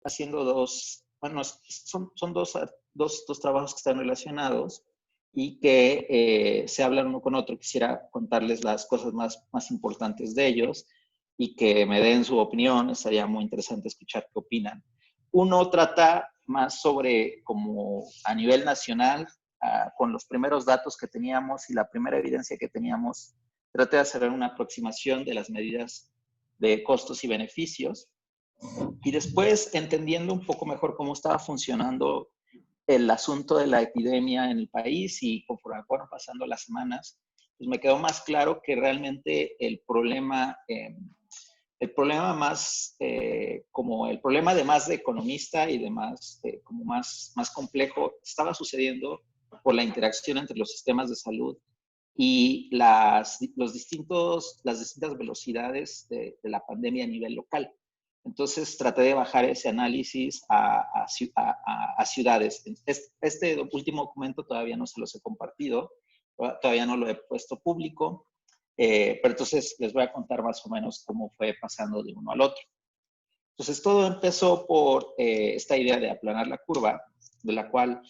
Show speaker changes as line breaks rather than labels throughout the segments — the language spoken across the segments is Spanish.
haciendo bueno, son dos trabajos que están relacionados y que se hablan uno con otro. Quisiera contarles las cosas más importantes de ellos y que me den su opinión. Estaría muy interesante escuchar qué opinan. Uno trata más sobre como a nivel nacional, con los primeros datos que teníamos y la primera evidencia que teníamos, traté de hacer una aproximación de las medidas de costos y beneficios. Y después, entendiendo un poco mejor cómo estaba funcionando el asunto de la epidemia en el país y conforme fueron pasando las semanas, pues me quedó más claro que realmente el problema más, como el problema de más de economista y de más, como más complejo, estaba sucediendo por la interacción entre los sistemas de salud y las distintas velocidades de la pandemia a nivel local. Entonces traté de bajar ese análisis a ciudades. Este último documento todavía no se los he compartido, todavía no lo he puesto público, pero entonces les voy a contar más o menos cómo fue pasando de uno al otro. Entonces todo empezó por esta idea de aplanar la curva, de la cual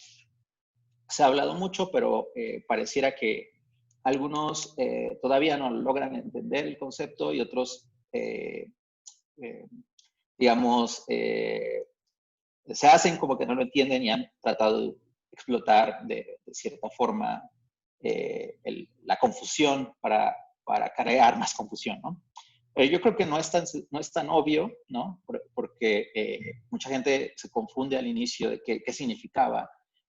se ha hablado mucho, pero pareciera que algunos todavía no logran entender el concepto y otros, digamos, se hacen como que no lo entienden y han tratado de explotar de cierta forma la confusión para crear más confusión, ¿no? Pero yo creo que no es tan obvio, ¿no? Porque mucha gente se confunde al inicio de qué significaba.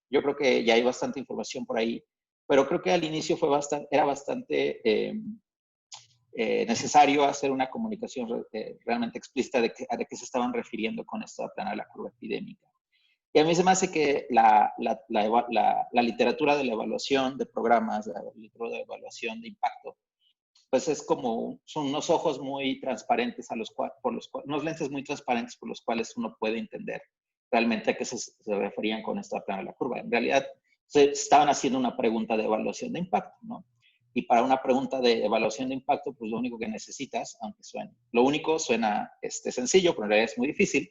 Yo creo que ya hay bastante información por ahí, pero creo que al inicio era bastante necesario hacer una comunicación realmente explícita de qué se estaban refiriendo con esto de aplanar la curva epidémica. Y a mí se me hace que la literatura de la evaluación de programas, la literatura de evaluación de impacto, pues son unos ojos muy transparentes unos lentes muy transparentes por los cuales uno puede entender realmente a qué se referían con esto de aplanar la curva. En realidad, se estaban haciendo una pregunta de evaluación de impacto, ¿no? Y para una pregunta de evaluación de impacto, pues lo único que necesitas, aunque suena sencillo, pero en realidad es muy difícil,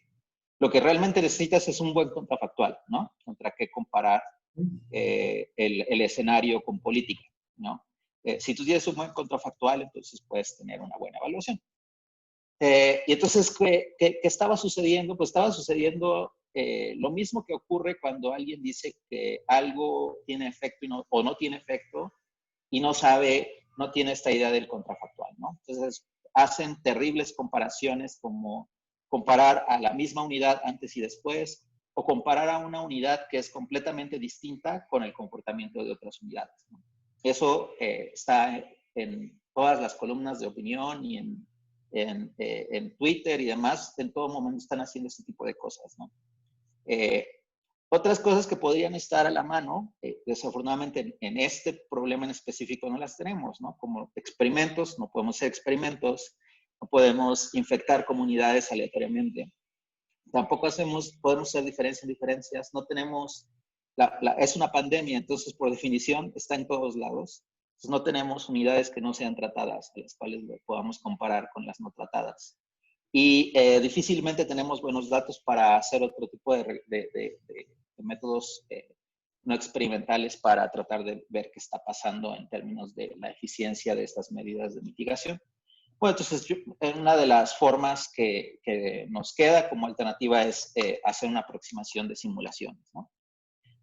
lo que realmente necesitas es un buen contrafactual, ¿no? Contra qué comparar el escenario con política, ¿no? Si tú tienes un buen contrafactual, entonces puedes tener una buena evaluación. Y entonces, ¿qué estaba sucediendo? Pues estaba sucediendo lo mismo que ocurre cuando alguien dice que algo tiene efecto o no tiene efecto y no tiene esta idea del contrafactual, ¿no? Entonces, hacen terribles comparaciones como comparar a la misma unidad antes y después o comparar a una unidad que es completamente distinta con el comportamiento de otras unidades, ¿no? Eso está en todas las columnas de opinión y en Twitter y demás, en todo momento están haciendo este tipo de cosas, ¿no? Otras cosas que podrían estar a la mano, desafortunadamente en este problema en específico no las tenemos, ¿no? Como experimentos, no podemos hacer experimentos, no podemos infectar comunidades aleatoriamente. Tampoco podemos hacer diferencias en diferencias, no tenemos, es una pandemia, entonces por definición está en todos lados. Entonces no tenemos unidades que no sean tratadas, a las cuales podamos comparar con las no tratadas. Y difícilmente tenemos buenos datos para hacer otro tipo de métodos no experimentales para tratar de ver qué está pasando en términos de la eficiencia de estas medidas de mitigación. Bueno, entonces una de las formas que nos queda como alternativa es hacer una aproximación de simulaciones, ¿no?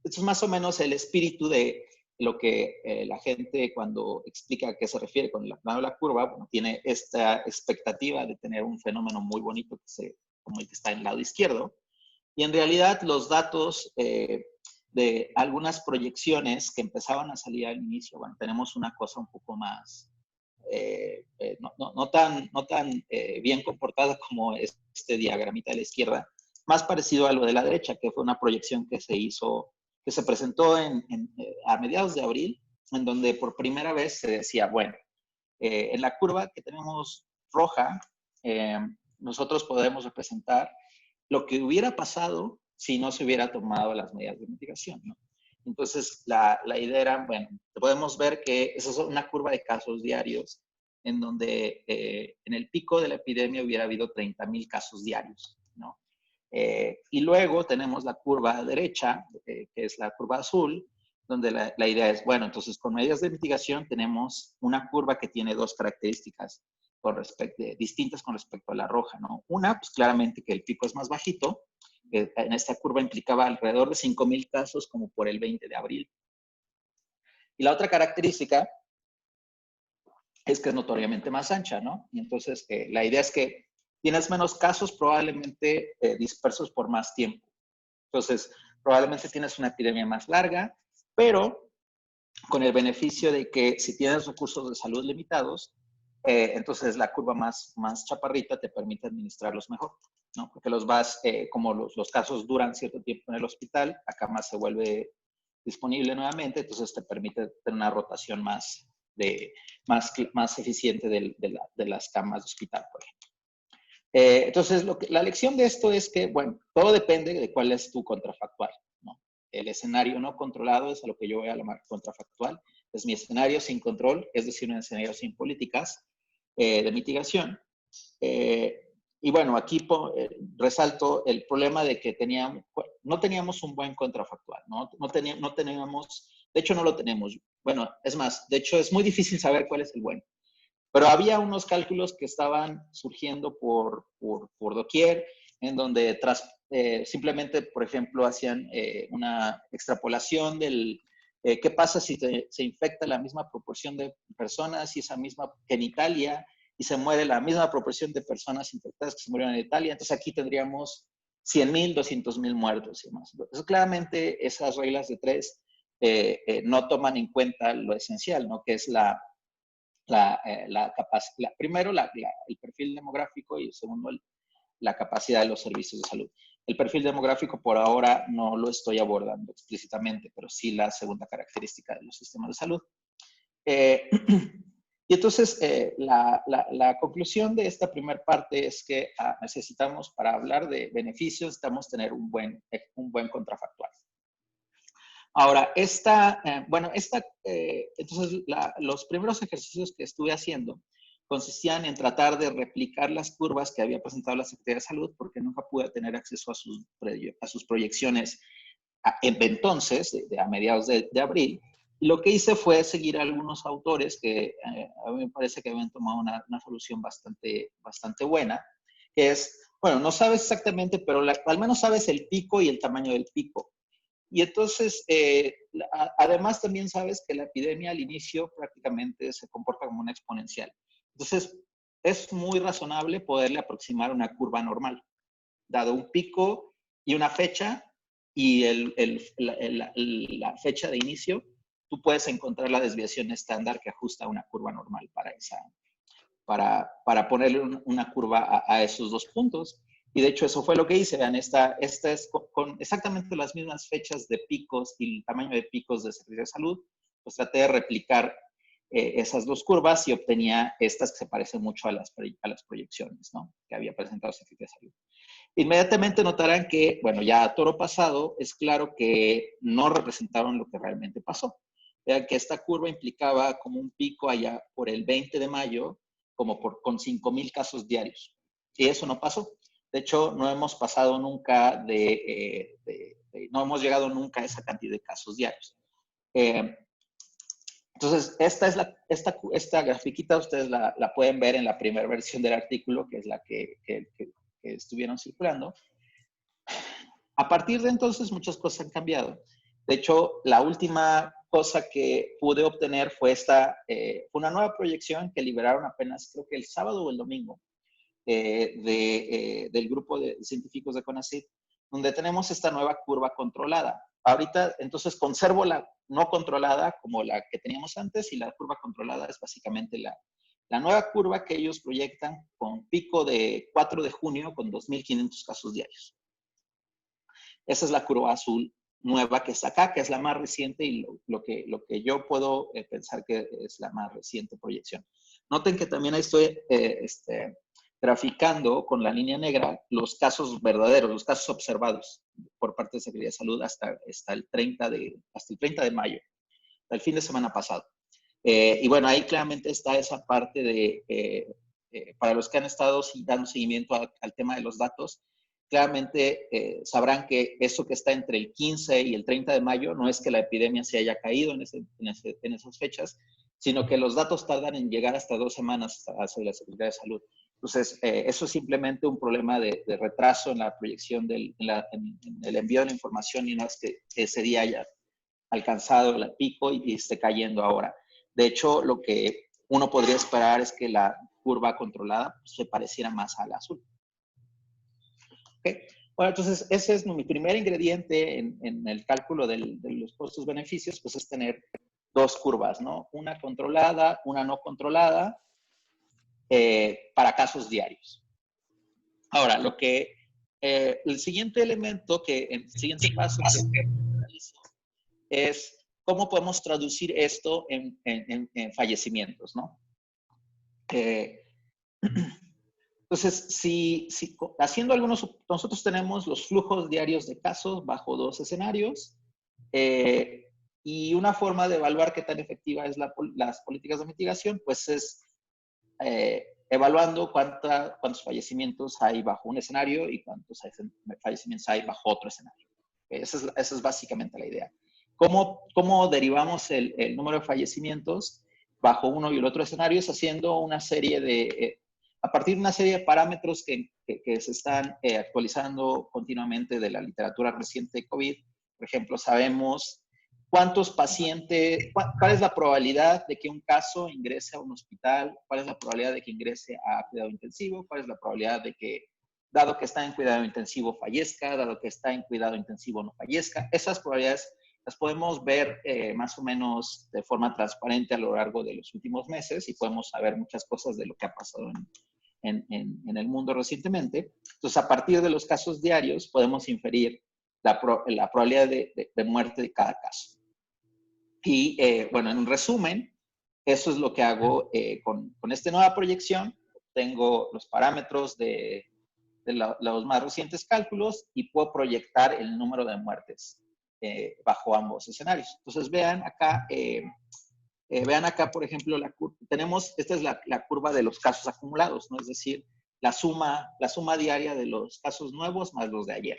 Esto es más o menos el espíritu de lo que la gente cuando explica a qué se refiere con el aplanado de la curva, bueno, tiene esta expectativa de tener un fenómeno muy bonito como el que está en el lado izquierdo. Y en realidad los datos de algunas proyecciones que empezaban a salir al inicio, bueno, tenemos una cosa un poco más, no tan bien comportada como este diagramita de la izquierda, más parecido a lo de la derecha, que fue una proyección que se presentó a mediados de abril, en donde por primera vez se decía, bueno, en la curva que tenemos roja, nosotros podemos representar lo que hubiera pasado si no se hubiera tomado las medidas de mitigación, ¿no? Entonces, la idea era, bueno, podemos ver que esa es una curva de casos diarios, en donde en el pico de la epidemia hubiera habido 30,000 casos diarios, ¿no? Y luego tenemos la curva derecha, que es la curva azul, donde la idea es, bueno, entonces con medidas de mitigación tenemos una curva que tiene dos características distintas con respecto a la roja, ¿no? Una, pues claramente que el pico es más bajito. En esta curva implicaba alrededor de 5,000 casos como por el 20 de abril. Y la otra característica es que es notoriamente más ancha, ¿no? Y entonces la idea es que tienes menos casos probablemente dispersos por más tiempo. Entonces, probablemente tienes una epidemia más larga, pero con el beneficio de que si tienes recursos de salud limitados, entonces la curva más chaparrita te permite administrarlos mejor, ¿no? Porque como los casos duran cierto tiempo en el hospital, acá más se vuelve disponible nuevamente, entonces te permite tener una rotación más eficiente de las camas de hospital, por ejemplo. Entonces, la lección de esto es que, bueno, todo depende de cuál es tu contrafactual, ¿no? El escenario no controlado es a lo que yo voy a llamar contrafactual. Es mi escenario sin control, es decir, un escenario sin políticas de mitigación. Y bueno, aquí resalto el problema de que no teníamos un buen contrafactual, ¿no? No teníamos, de hecho no lo tenemos. Bueno, es más, de hecho es muy difícil saber cuál es el bueno. Pero había unos cálculos que estaban surgiendo por doquier, en donde simplemente, por ejemplo, hacían una extrapolación del qué pasa si se infecta la misma proporción de personas y esa misma que en Italia y se muere la misma proporción de personas infectadas que se murieron en Italia. Entonces aquí tendríamos 100,000, 200,000 muertos y más. Entonces, claramente esas reglas de tres no toman en cuenta lo esencial, ¿no? Que es primero el perfil demográfico y segundo la capacidad de los servicios de salud. El perfil demográfico por ahora no lo estoy abordando explícitamente, pero sí la segunda característica de los sistemas de salud. Y entonces la conclusión de esta primera parte es que necesitamos, para hablar de beneficios, necesitamos tener un buen contrafactual. Ahora, entonces los primeros ejercicios que estuve haciendo consistían en tratar de replicar las curvas que había presentado la Secretaría de Salud, porque nunca pude tener acceso a sus proyecciones entonces, a mediados de abril. Y lo que hice fue seguir a algunos autores que a mí me parece que habían tomado una solución bastante buena, que es, bueno, no sabes exactamente, pero al menos sabes el pico y el tamaño del pico. Y entonces, además también sabes que la epidemia al inicio prácticamente se comporta como una exponencial. Entonces, es muy razonable poderle aproximar una curva normal, dado un pico y una fecha y la fecha de inicio, tú puedes encontrar la desviación estándar que ajusta una curva normal para ponerle una curva a esos dos puntos. Y de hecho eso fue lo que hice. Vean, esta es con exactamente las mismas fechas de picos y el tamaño de picos de Secretaría de Salud. Pues traté de replicar esas dos curvas y obtenía estas que se parecen mucho a las proyecciones, ¿no? Que había presentado Secretaría de Salud. Inmediatamente notarán que, bueno, ya a toro pasado, es claro que no representaron lo que realmente pasó. Vean que esta curva implicaba como un pico allá por el 20 de mayo, con 5,000 casos diarios. Y eso no pasó. De hecho, no hemos pasado nunca no hemos llegado nunca a esa cantidad de casos diarios. Entonces, esta grafiquita ustedes la pueden ver en la primera versión del artículo, que es la que estuvieron circulando. A partir de entonces, muchas cosas han cambiado. De hecho, la última cosa que pude obtener fue una nueva proyección que liberaron apenas, creo que el sábado o el domingo, del grupo de científicos de CONACYT, donde tenemos esta nueva curva controlada. Ahorita, entonces, conservo la no controlada como la que teníamos antes, y la curva controlada es básicamente la nueva curva que ellos proyectan con pico de 4 de junio con 2,500 casos diarios. Esa es la curva azul nueva que está acá, que es la más reciente y lo que yo puedo pensar que es la más reciente proyección. Noten que también ahí estoy graficando con la línea negra los casos verdaderos, los casos observados por parte de Secretaría de Salud hasta el 30 de mayo, hasta el fin de semana pasado. Y bueno, ahí claramente está esa parte para los que han estado dando seguimiento al tema de los datos, claramente sabrán que eso que está entre el 15 y el 30 de mayo no es que la epidemia se haya caído en esas fechas, sino que los datos tardan en llegar hasta 2 semanas hacia la Secretaría de Salud. Entonces, eso es simplemente un problema de retraso en la proyección en el envío de la información, y no es que ese día haya alcanzado el pico y esté cayendo ahora. De hecho, lo que uno podría esperar es que la curva controlada se pareciera más al azul. ¿Okay? Bueno, entonces ese es mi primer ingrediente en el cálculo de los costos-beneficios, pues es tener dos curvas, ¿no? Una controlada, una no controlada, para casos diarios. Ahora, el siguiente elemento, el siguiente paso que realizo es cómo podemos traducir esto en fallecimientos, ¿no? Entonces, haciendo nosotros tenemos los flujos diarios de casos bajo 2 escenarios, y una forma de evaluar qué tan efectiva es las políticas de mitigación, pues es evaluando cuántos fallecimientos hay bajo un escenario y cuántos fallecimientos hay bajo otro escenario. Esa es básicamente la idea. ¿Cómo derivamos el número de fallecimientos bajo uno y el otro escenario? Es haciendo una serie a partir de una serie de parámetros que se están actualizando continuamente de la literatura reciente de COVID. Por ejemplo, sabemos cuántos pacientes, cuál es la probabilidad de que un caso ingrese a un hospital, cuál es la probabilidad de que ingrese a cuidado intensivo, cuál es la probabilidad de que, dado que está en cuidado intensivo, fallezca, dado que está en cuidado intensivo, no fallezca. Esas probabilidades las podemos ver más o menos de forma transparente a lo largo de los últimos meses, y podemos saber muchas cosas de lo que ha pasado en el mundo recientemente. Entonces, a partir de los casos diarios, podemos inferir la probabilidad de muerte de cada caso. Y bueno, en resumen, eso es lo que hago con esta nueva proyección. Tengo los parámetros de los más recientes cálculos y puedo proyectar el número de muertes bajo ambos escenarios. Entonces, vean acá, por ejemplo, esta es la curva de los casos acumulados, ¿no? Es decir, la suma diaria de los casos nuevos más los de ayer.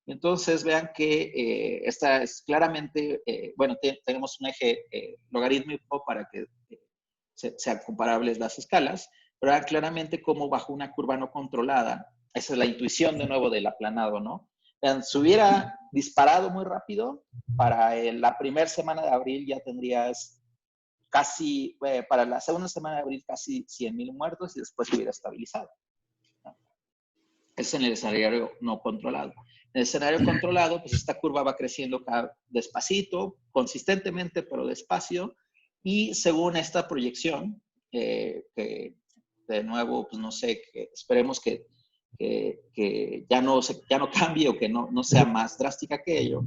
Entonces, vean que esta es claramente, bueno, tenemos un eje logarítmico para que sean comparables las escalas, pero vean claramente cómo bajo una curva no controlada, esa es la intuición de nuevo del aplanado, ¿no? Vean, si hubiera disparado muy rápido, para la primera semana de abril ya tendrías casi, para la segunda semana de abril, casi 100,000 muertos, y después se hubiera estabilizado, ¿no? Es en el escenario no controlado. En el escenario controlado, pues esta curva va creciendo despacito, consistentemente, pero despacio, y según esta proyección, que de nuevo, pues no sé, que esperemos que ya no cambie o que no sea más drástica que ello.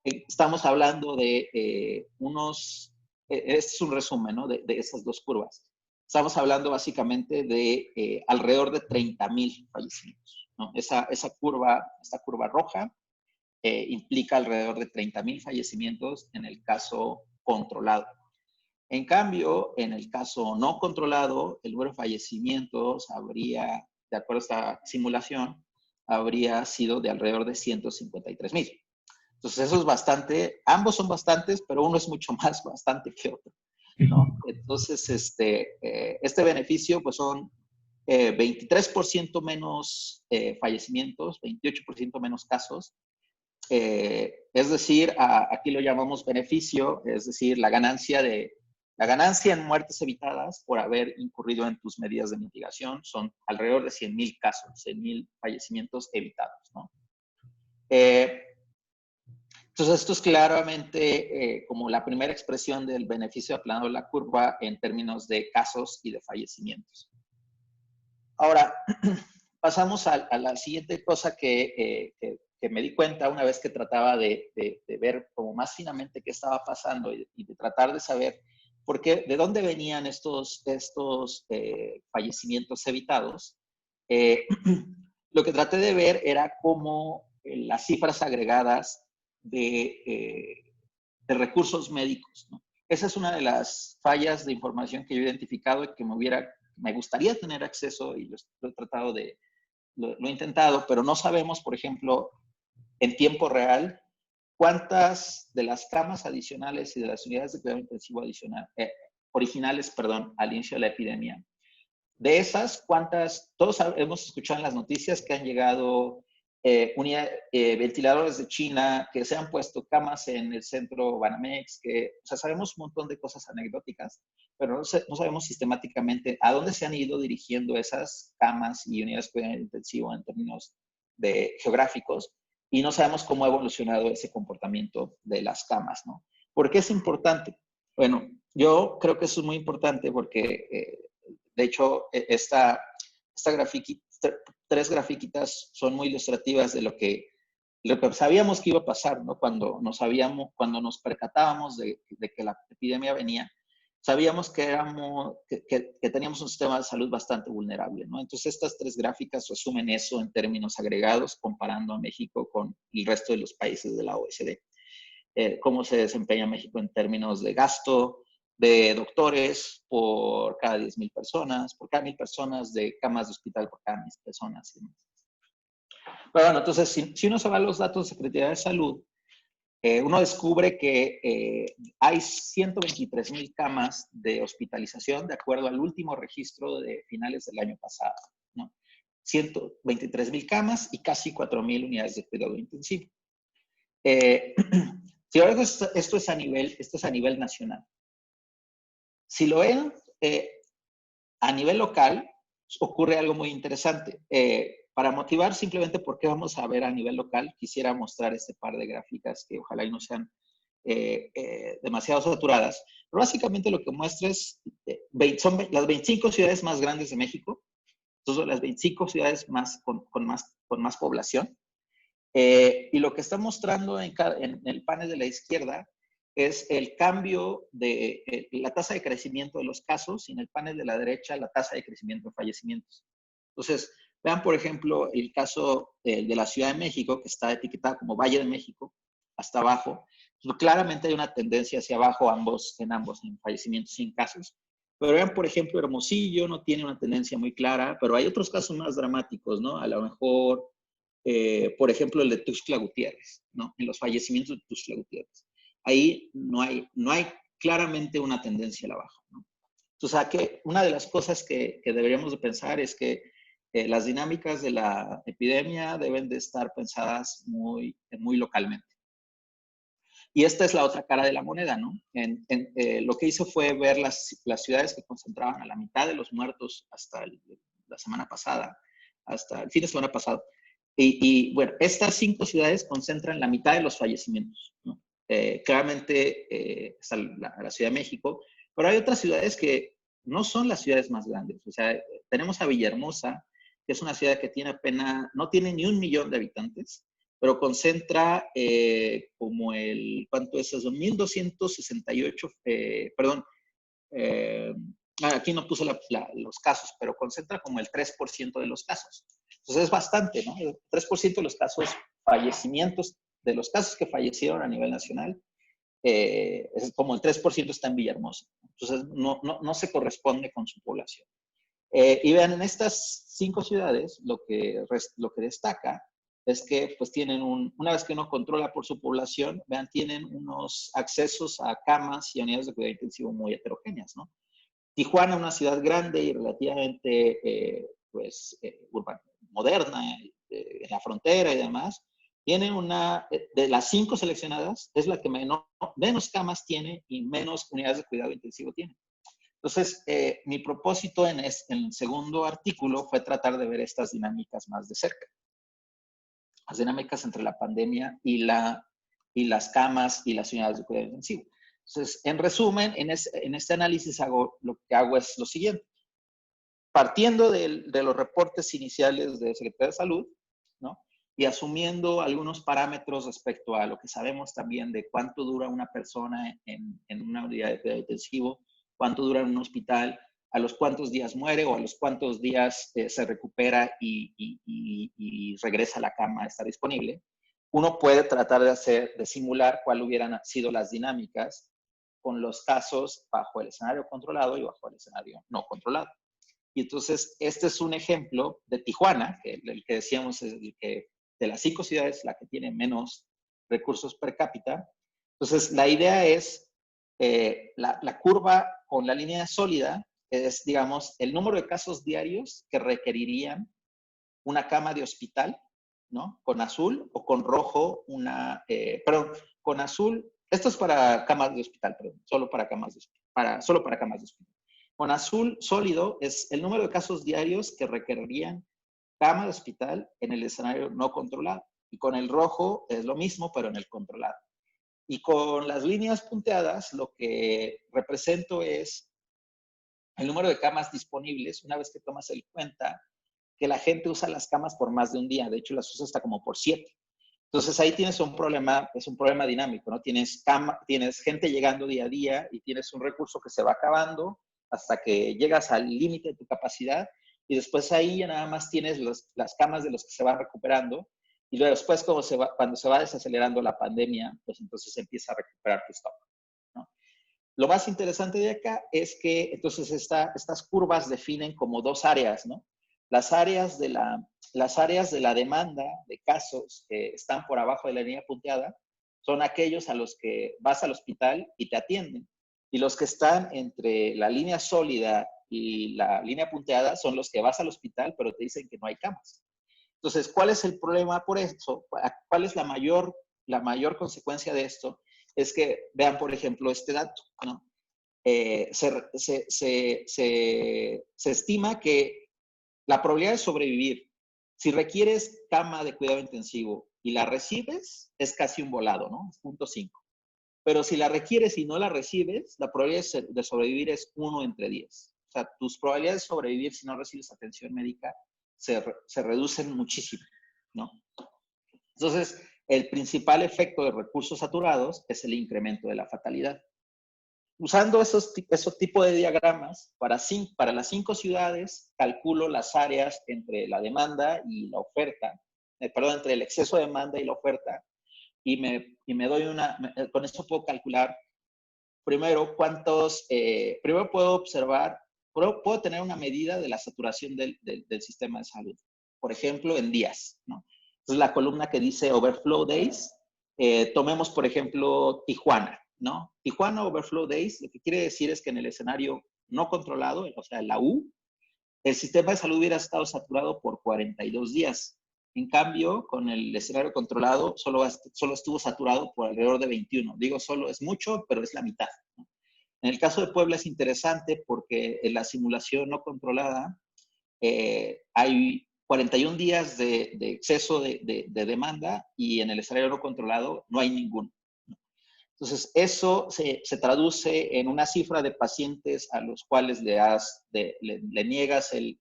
Estamos hablando de este es un resumen, ¿no? de esas dos curvas. Estamos hablando básicamente de alrededor de 30,000 fallecimientos, ¿no? Esta curva roja implica alrededor de 30,000 fallecimientos en el caso controlado. En cambio, en el caso no controlado, el número de fallecimientos habría, de acuerdo a esta simulación, habría sido de alrededor de 153,000. Entonces, eso es bastante, ambos son bastantes, pero uno es mucho más bastante que otro, ¿no? Entonces, este beneficio, pues son 23% menos fallecimientos, 28% menos casos. Es decir, aquí lo llamamos beneficio, es decir, la ganancia en muertes evitadas por haber incurrido en tus medidas de mitigación son alrededor de 100,000 casos, 100,000 fallecimientos evitados, ¿no? Entonces, esto es claramente como la primera expresión del beneficio aplanado de la curva en términos de casos y de fallecimientos. Ahora, pasamos a la siguiente cosa que me di cuenta una vez que trataba de ver como más finamente qué estaba pasando y de tratar de saber de dónde venían estos fallecimientos evitados. Lo que traté de ver era cómo las cifras agregadas de recursos médicos, ¿no? Esa es una de las fallas de información que yo he identificado y que me gustaría tener acceso, y lo he tratado de lo he intentado, pero no sabemos, por ejemplo, en tiempo real, cuántas de las camas adicionales y de las unidades de cuidado intensivo originales, perdón, al inicio de la epidemia. De esas, ¿cuántas? Todos hemos escuchado en las noticias que han llegado ventiladores de China, que se han puesto camas en el centro Banamex, o sea, sabemos un montón de cosas anecdóticas, pero no sabemos sistemáticamente a dónde se han ido dirigiendo esas camas y unidades de cuidado intensivo en términos geográficos, y no sabemos cómo ha evolucionado ese comportamiento de las camas, ¿no? ¿Por qué es importante? Bueno, yo creo que eso es muy importante porque, de hecho, tres grafiquitas son muy ilustrativas de lo que sabíamos que iba a pasar, ¿no? Cuando nos percatábamos de que la epidemia venía, sabíamos que teníamos un sistema de salud bastante vulnerable, ¿no? Entonces, estas tres gráficas resumen eso en términos agregados, comparando a México con el resto de los países de la OECD. Cómo se desempeña México en términos de gasto de doctores por cada 10,000 personas, por cada 1,000 personas, de camas de hospital por cada 1,000 personas. Pero bueno, entonces, si uno se va a los datos de Secretaría de Salud, uno descubre que hay 123,000 camas de hospitalización de acuerdo al último registro de finales del año pasado, ¿no? 123,000 camas y casi 4,000 unidades de cuidado intensivo. Si ahora esto es a nivel nacional. Si lo ven a nivel local, ocurre algo muy interesante. Para motivar simplemente por qué vamos a ver a nivel local, quisiera mostrar este par de gráficas que ojalá y no sean demasiado saturadas. Pero básicamente lo que muestra es, son las 25 ciudades más grandes de México. Entonces, las 25 ciudades con más población. Y lo que está mostrando en el panel de la izquierda es el cambio de la tasa de crecimiento de los casos, y en el panel de la derecha la tasa de crecimiento de fallecimientos. Entonces, vean, por ejemplo, el caso de la Ciudad de México, que está etiquetada como Valle de México, hasta abajo. Pues, claramente hay una tendencia hacia abajo en fallecimientos y en casos. Pero vean, por ejemplo, Hermosillo no tiene una tendencia muy clara, pero hay otros casos más dramáticos, ¿no? A lo mejor, por ejemplo, el de Tuxtla Gutiérrez, ¿no? En los fallecimientos de Tuxtla Gutiérrez. Ahí no hay claramente una tendencia a la baja, ¿no? Entonces, que una de las cosas que deberíamos de pensar es que las dinámicas de la epidemia deben de estar pensadas muy localmente. Y esta es la otra cara de la moneda, ¿no? Lo que hizo fue ver las ciudades que concentraban a la mitad de los muertos hasta la semana pasada, hasta el fin de semana pasado. Y bueno, estas 5 ciudades concentran la mitad de los fallecimientos, ¿no? Claramente está la Ciudad de México, pero hay otras ciudades que no son las ciudades más grandes. O sea, tenemos a Villahermosa, que es una ciudad que no tiene ni 1 millón de habitantes, pero concentra como ¿cuánto es eso? 1,268, perdón, aquí no puse los casos, pero concentra como el 3% de los casos. Entonces es bastante, ¿no? El 3% de los casos, fallecimientos, de los casos que fallecieron a nivel nacional, es como el 3% está en Villahermosa. Entonces no se corresponde con su población. Y vean, en estas 5 ciudades, lo que destaca es que pues tienen una vez que uno controla por su población, vean, tienen unos accesos a camas y unidades de cuidado intensivo muy heterogéneas, ¿no? Tijuana, una ciudad grande y relativamente urbana, moderna, en la frontera y demás, tiene de las 5 seleccionadas, es la que menos camas tiene y menos unidades de cuidado intensivo tiene. Entonces, mi propósito en el segundo artículo fue tratar de ver estas dinámicas más de cerca. Las dinámicas entre la pandemia y las camas y las unidades de cuidado intensivo. Entonces, en resumen, en este análisis lo que hago es lo siguiente. Partiendo de los reportes iniciales de Secretaría de Salud, ¿no? Y asumiendo algunos parámetros respecto a lo que sabemos también de cuánto dura una persona en una unidad de cuidado intensivo, cuánto dura en un hospital, a los cuántos días muere o a los cuántos días se recupera y regresa a la cama a estar disponible, uno puede tratar de simular cuáles hubieran sido las dinámicas con los casos bajo el escenario controlado y bajo el escenario no controlado. Y entonces, este es un ejemplo de Tijuana, que el que decíamos es el que de las 5 ciudades, la que tiene menos recursos per cápita. Entonces, la idea es, la curva con la línea sólida es, digamos, el número de casos diarios que requerirían una cama de hospital, ¿no? Con azul, o con rojo perdón, con azul, esto es para camas de hospital, perdón, solo para camas de hospital, solo para camas de hospital. Con azul sólido es el número de casos diarios que requerirían cama de hospital en el escenario no controlado. Y con el rojo es lo mismo, pero en el controlado. Y con las líneas punteadas, lo que represento es el número de camas disponibles una vez que tomas en cuenta que la gente usa las camas por más de un día. De hecho, las usa hasta como por 7. Entonces, ahí tienes un problema, es un problema dinámico, ¿no? Tienes gente llegando día a día y tienes un recurso que se va acabando hasta que llegas al límite de tu capacidad y después ahí ya nada más tienes las camas de los que se van recuperando y luego después cuando se va desacelerando la pandemia, pues entonces empieza a recuperar tu stock, ¿no? Lo más interesante de acá es que entonces estas curvas definen como 2 áreas, ¿no? Las áreas de la demanda de casos que están por abajo de la línea punteada son aquellos a los que vas al hospital y te atienden. Y los que están entre la línea sólida y la línea punteada son los que vas al hospital, pero te dicen que no hay camas. Entonces, ¿cuál es el problema por eso? ¿Cuál es la mayor consecuencia de esto? Es que vean, por ejemplo, este dato, ¿no? Se estima que la probabilidad de sobrevivir, si requieres cama de cuidado intensivo y la recibes, es casi un volado, ¿no? Es 0.5. Pero si la requieres y no la recibes, la probabilidad de sobrevivir es 1 entre 10. O sea, tus probabilidades de sobrevivir si no recibes atención médica se reducen muchísimo, ¿no? Entonces, el principal efecto de recursos saturados es el incremento de la fatalidad. Usando esos tipos de diagramas, para las 5 ciudades, calculo las áreas entre la demanda y la oferta, entre el exceso de demanda y la oferta, y me doy con eso puedo calcular, primero, primero puedo observar, puedo tener una medida de la saturación del sistema de salud, por ejemplo, en días, ¿no? Entonces, la columna que dice Overflow Days, tomemos, por ejemplo, Tijuana, ¿no? Tijuana Overflow Days, lo que quiere decir es que en el escenario no controlado, o sea, la U, el sistema de salud hubiera estado saturado por 42 días. En cambio, con el escenario controlado, solo estuvo saturado por alrededor de 21. Digo, solo es mucho, pero es la mitad, ¿no? En el caso de Puebla es interesante porque en la simulación no controlada hay 41 días de exceso de demanda y en el escenario no controlado no hay ninguno. Entonces, eso se traduce en una cifra de pacientes a los cuales le niegas el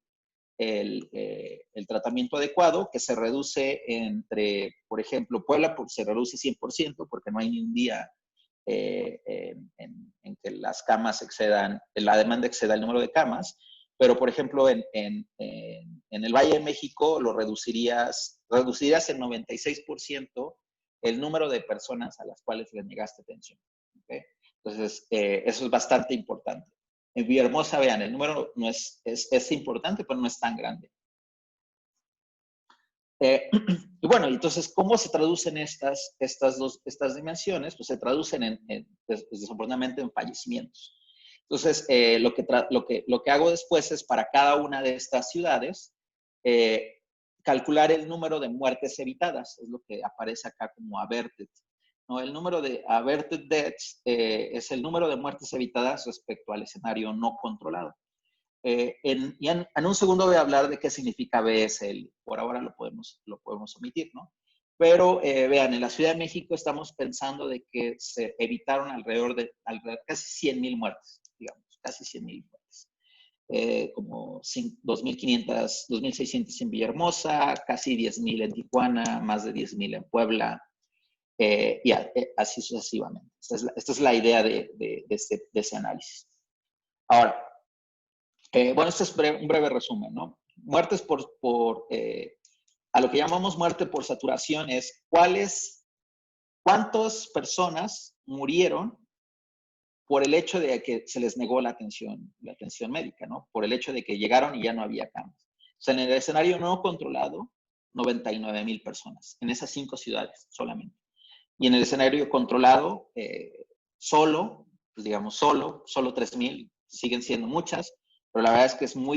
tratamiento adecuado, que se reduce por ejemplo, Puebla se reduce 100% porque no hay ni un día en que las camas la demanda exceda el número de camas, pero por ejemplo en el Valle de México lo reducirías en 96% el número de personas a las cuales le negaste atención, ¿okay? Entonces, eso es bastante importante. En Villahermosa, vean, el número no es importante, pero no es tan grande. Y bueno, entonces, ¿cómo se traducen estas dimensiones? Pues se traducen desafortunadamente en fallecimientos. Entonces, lo que hago después es para cada una de estas ciudades calcular el número de muertes evitadas, es lo que aparece acá como averted, ¿no? El número de averted deaths es el número de muertes evitadas respecto al escenario no controlado. En un segundo voy a hablar de qué significa BSL. Por ahora lo podemos omitir, ¿no? Pero vean, en la Ciudad de México estamos pensando de que se evitaron alrededor de casi 100,000 muertes, digamos, casi 100,000 muertes. Como 2,500, 2,600 en Villahermosa, casi 10,000 en Tijuana, más de 10,000 en Puebla, y así sucesivamente. Esta es la idea de ese análisis. Ahora, bueno, este es un breve resumen, ¿no? Muertes a lo que llamamos muerte por saturación es cuántas personas murieron por el hecho de que se les negó la atención médica, ¿no? Por el hecho de que llegaron y ya no había camas. O sea, en el escenario no controlado, 99,000 personas, en esas 5 ciudades solamente. Y en el escenario controlado, solo, pues digamos, solo 3,000, siguen siendo muchas, pero la verdad es que es muy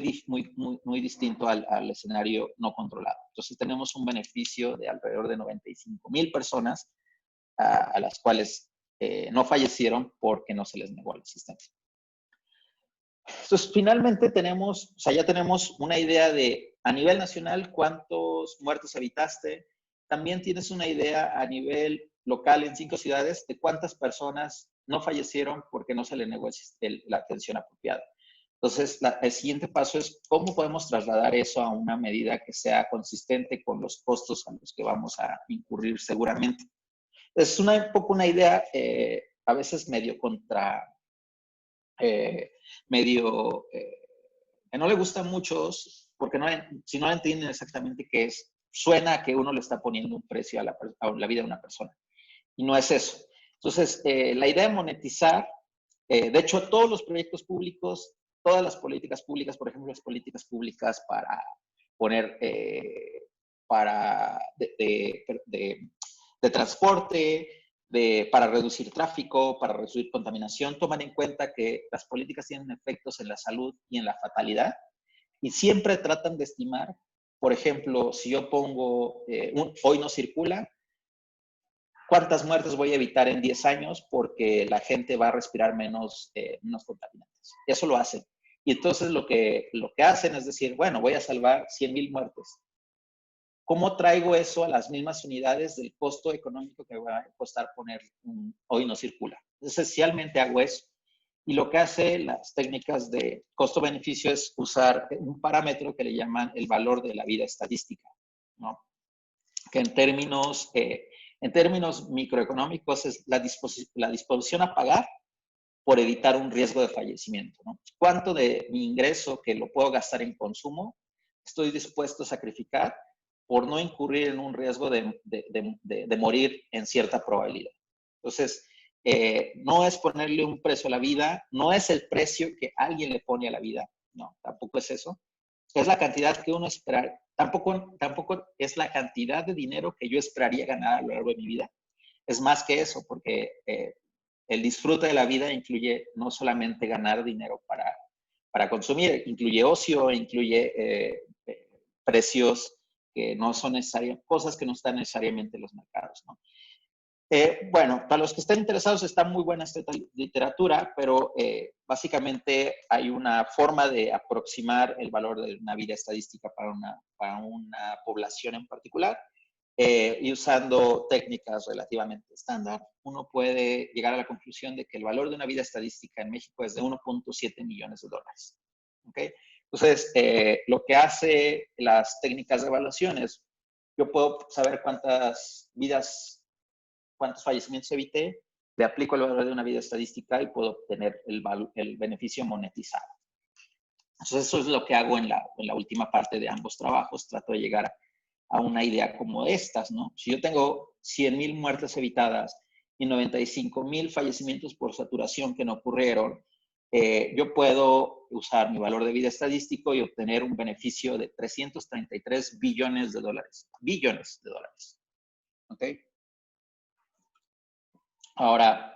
distinto al escenario no controlado. Entonces tenemos un beneficio de alrededor de 95,000 personas a las cuales no fallecieron porque no se les negó la asistencia. Entonces, finalmente tenemos, o sea, ya tenemos una idea de, a nivel nacional, cuántos muertos evitaste. También tienes una idea a nivel local en 5 ciudades de cuántas personas no fallecieron porque no se les negó la atención apropiada. Entonces, el siguiente paso es cómo podemos trasladar eso a una medida que sea consistente con los costos a los que vamos a incurrir seguramente. Es un poco una idea a veces medio que no le gusta a muchos, porque si no entienden exactamente qué es, suena a que uno le está poniendo un precio a la vida de una persona. Y no es eso. Entonces, la idea de monetizar, de hecho, todos los proyectos públicos, todas las políticas públicas, por ejemplo, las políticas públicas para poner, de transporte, para reducir tráfico, para reducir contaminación, toman en cuenta que las políticas tienen efectos en la salud y en la fatalidad y siempre tratan de estimar, por ejemplo, si yo pongo hoy no circula, ¿cuántas muertes voy a evitar en 10 años porque la gente va a respirar menos contaminantes? Eso lo hacen. Y entonces lo que hacen es decir, bueno, voy a salvar 100,000 muertes. ¿Cómo traigo eso a las mismas unidades del costo económico que va a costar poner hoy no circula? Esencialmente hago eso. Y lo que hace las técnicas de costo-beneficio es usar un parámetro que le llaman el valor de la vida estadística, ¿no? Que en términos microeconómicos es la disposición a pagar por evitar un riesgo de fallecimiento, ¿no? ¿Cuánto de mi ingreso que lo puedo gastar en consumo estoy dispuesto a sacrificar por no incurrir en un riesgo de morir en cierta probabilidad? Entonces, no es ponerle un precio a la vida, no es el precio que alguien le pone a la vida, no, tampoco es eso. Es la cantidad que uno espera, tampoco es la cantidad de dinero que yo esperaría ganar a lo largo de mi vida. Es más que eso, porque el disfrute de la vida incluye no solamente ganar dinero para consumir, incluye ocio, incluye precios que no son necesarios, cosas que no están necesariamente en los mercados, ¿no? Bueno, para los que estén interesados, está muy buena esta literatura, pero básicamente hay una forma de aproximar el valor de una vida estadística para una población en particular, y usando técnicas relativamente estándar, uno puede llegar a la conclusión de que el valor de una vida estadística en México es de 1.7 millones de dólares. ¿Okay? Entonces, lo que hace las técnicas de evaluación es, yo puedo saber cuántos fallecimientos evité, le aplico el valor de una vida estadística y puedo obtener el beneficio monetizado. Entonces, eso es lo que hago en la última parte de ambos trabajos. Trato de llegar a una idea como estas, ¿no? Si yo tengo 100,000 muertes evitadas y 95,000 fallecimientos por saturación que no ocurrieron, yo puedo usar mi valor de vida estadístico y obtener un beneficio de 333 billones de dólares. Billones de dólares. ¿Ok? Ahora,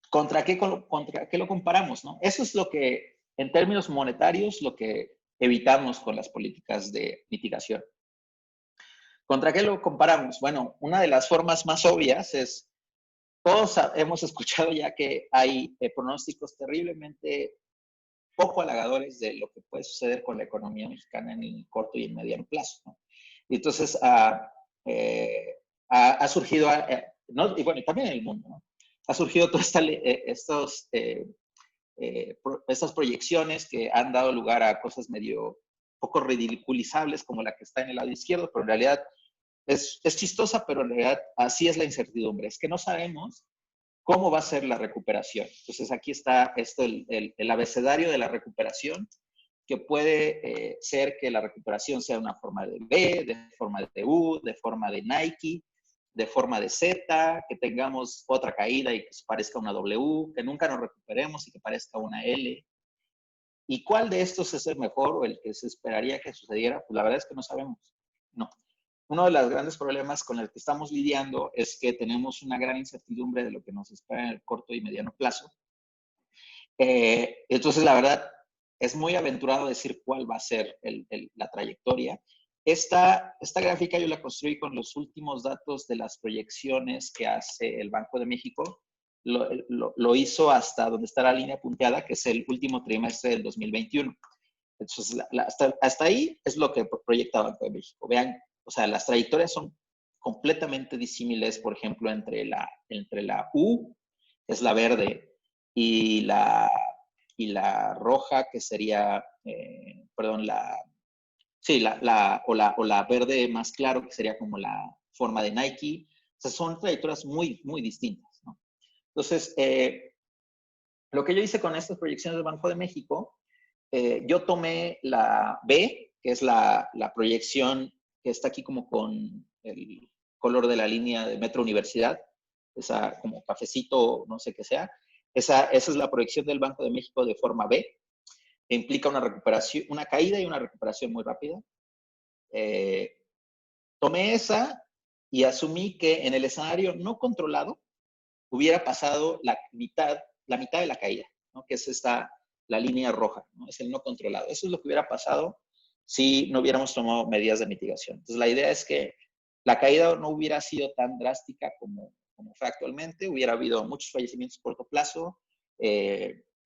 ¿contra qué lo comparamos, no? Eso es lo que, en términos monetarios, lo que evitamos con las políticas de mitigación. ¿Contra qué lo comparamos? Bueno, una de las formas más obvias es, todos hemos escuchado ya que hay pronósticos terriblemente poco halagadores de lo que puede suceder con la economía mexicana en el corto y en mediano plazo, ¿no? Y entonces ha surgido, ¿no? Y bueno, también en el mundo, ¿no? Ha surgido todas estas proyecciones que han dado lugar a cosas medio poco ridiculizables como la que está en el lado izquierdo, pero en realidad es chistosa, pero en realidad así es la incertidumbre. Es que no sabemos cómo va a ser la recuperación. Entonces aquí está el abecedario de la recuperación, que puede ser que la recuperación sea una forma de V, de forma de U, de forma de Nike, de forma de Z, que tengamos otra caída y que se parezca una W, que nunca nos recuperemos y que parezca una L. ¿Y cuál de estos es el mejor o el que se esperaría que sucediera? Pues la verdad es que no sabemos. No. Uno de los grandes problemas con el que estamos lidiando es que tenemos una gran incertidumbre de lo que nos espera en el corto y mediano plazo. Entonces, la verdad, es muy aventurado decir cuál va a ser la trayectoria. Esta gráfica yo la construí con los últimos datos de las proyecciones que hace el Banco de México. Lo hizo hasta donde está la línea punteada, que es el último trimestre del 2021. Entonces, hasta ahí es lo que proyecta Banco de México. Vean, o sea, las trayectorias son completamente disímiles, por ejemplo, entre la U, que es la verde, y la roja, que sería, perdón, o la verde más claro, que sería como la forma de Nike. O sea, son trayectorias muy, muy distintas, ¿no? Entonces, lo que yo hice con estas proyecciones del Banco de México, yo tomé la B, que es la proyección que está aquí como con el color de la línea de Metro Universidad, esa como cafecito, no sé qué sea. Esa es la proyección del Banco de México de forma B, que implica una recuperación, una caída y una recuperación muy rápida. Tomé esa y asumí que en el escenario no controlado hubiera pasado la mitad de la caída, ¿no? Que es la línea roja, ¿no? Es el no controlado. Eso es lo que hubiera pasado si no hubiéramos tomado medidas de mitigación. Entonces, la idea es que la caída no hubiera sido tan drástica como fue actualmente, hubiera habido muchos fallecimientos a corto plazo,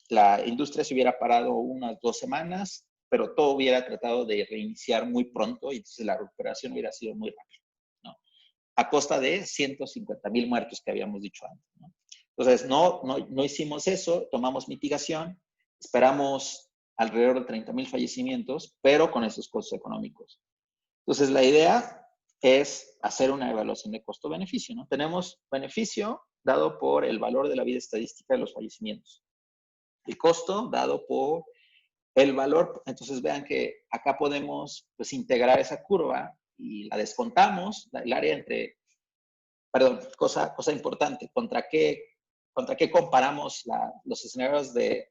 la industria se hubiera parado unas 2 semanas, pero todo hubiera tratado de reiniciar muy pronto y entonces la recuperación hubiera sido muy rápida, ¿no? A costa de 150,000 muertos que habíamos dicho antes, ¿no? Entonces, no hicimos eso, tomamos mitigación, esperamos alrededor de 30,000 fallecimientos, pero con esos costos económicos. Entonces, la idea es hacer una evaluación de costo-beneficio, ¿no? Tenemos beneficio dado por el valor de la vida estadística de los fallecimientos. El costo dado por el valor. Entonces, vean que acá podemos pues, integrar esa curva y la descontamos, el área entre, perdón, cosa importante, ¿contra qué comparamos los escenarios de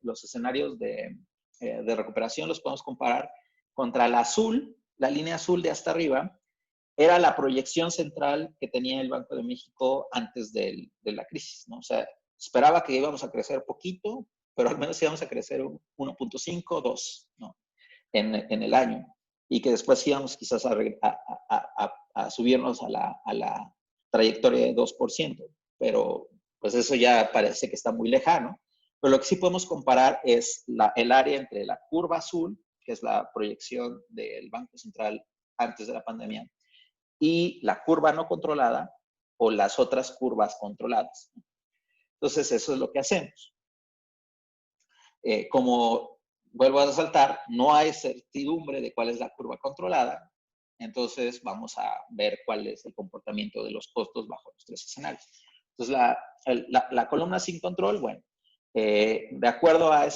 recuperación? Los podemos comparar contra la azul, la línea azul de hasta arriba, era la proyección central que tenía el Banco de México antes de la crisis, ¿no? O sea, esperaba que íbamos a crecer poquito, pero al menos íbamos a crecer 1.5, 2, ¿no? En el año. Y que después íbamos quizás a subirnos a la trayectoria de 2%. Pero pues eso ya parece que está muy lejano. Pero lo que sí podemos comparar es el área entre la curva azul, que es la proyección del Banco Central antes de la pandemia, y la curva no controlada o las otras curvas controladas. Entonces, eso es lo que hacemos. Como vuelvo a resaltar, no hay certidumbre de cuál es la curva controlada, entonces vamos a ver cuál es el comportamiento de los costos bajo los 3 escenarios. Entonces, la columna sin control, bueno, de acuerdo a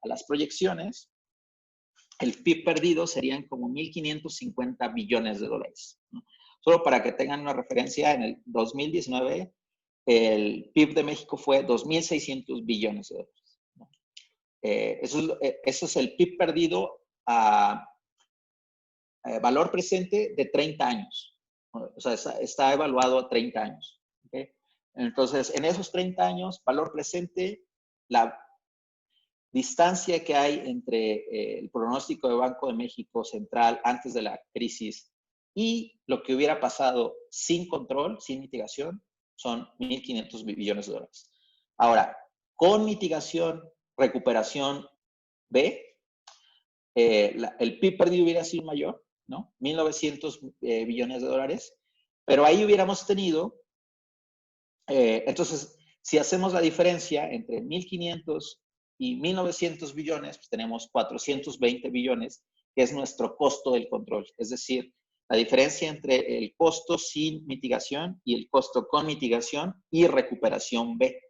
las proyecciones, el PIB perdido serían como 1.550 billones de dólares, ¿no? Solo para que tengan una referencia, en el 2019 el PIB de México fue 2.600 billones de dólares, ¿no? Eso es el PIB perdido a valor presente de 30 años. O sea, está evaluado a 30 años. ¿Okay? Entonces, en esos 30 años, valor presente, la distancia que hay entre el pronóstico de Banco de México Central antes de la crisis y lo que hubiera pasado sin control, sin mitigación, son 1.500 billones de dólares. Ahora, con mitigación, recuperación B, el PIB perdido hubiera sido mayor, ¿no? 1.900 billones de dólares, pero ahí hubiéramos tenido, entonces, si hacemos la diferencia entre 1.500 y 1.900 billones, pues tenemos 420 billones, que es nuestro costo del control. Es decir, la diferencia entre el costo sin mitigación y el costo con mitigación y recuperación B,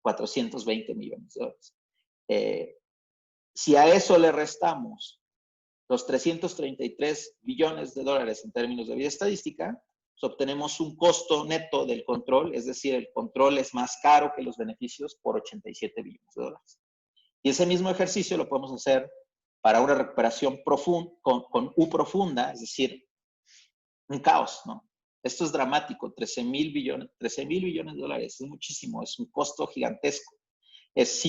420 millones de dólares. Si a eso le restamos los 333 billones de dólares en términos de vida estadística, obtenemos un costo neto del control, es decir, el control es más caro que los beneficios por 87 billones de dólares. Y ese mismo ejercicio lo podemos hacer para una recuperación con U profunda, es decir, un caos, ¿no? Esto es dramático, 13,000 billones de dólares, es muchísimo, es un costo gigantesco. Es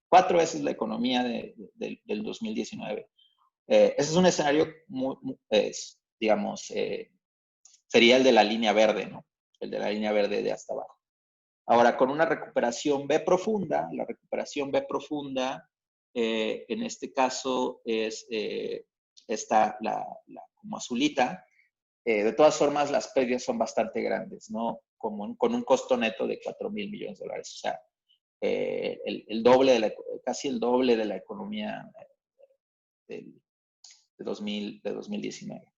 4 veces la economía del 2019. Ese es un escenario digamos, sería el de la línea verde, ¿no? El de la línea verde de hasta abajo. Ahora, con una recuperación B profunda, la recuperación B profunda, en este caso es esta, como azulita. De todas formas, las pérdidas son bastante grandes, ¿no? Con un costo neto de 4,000 millones de dólares. O sea, casi el doble de la economía de 2019.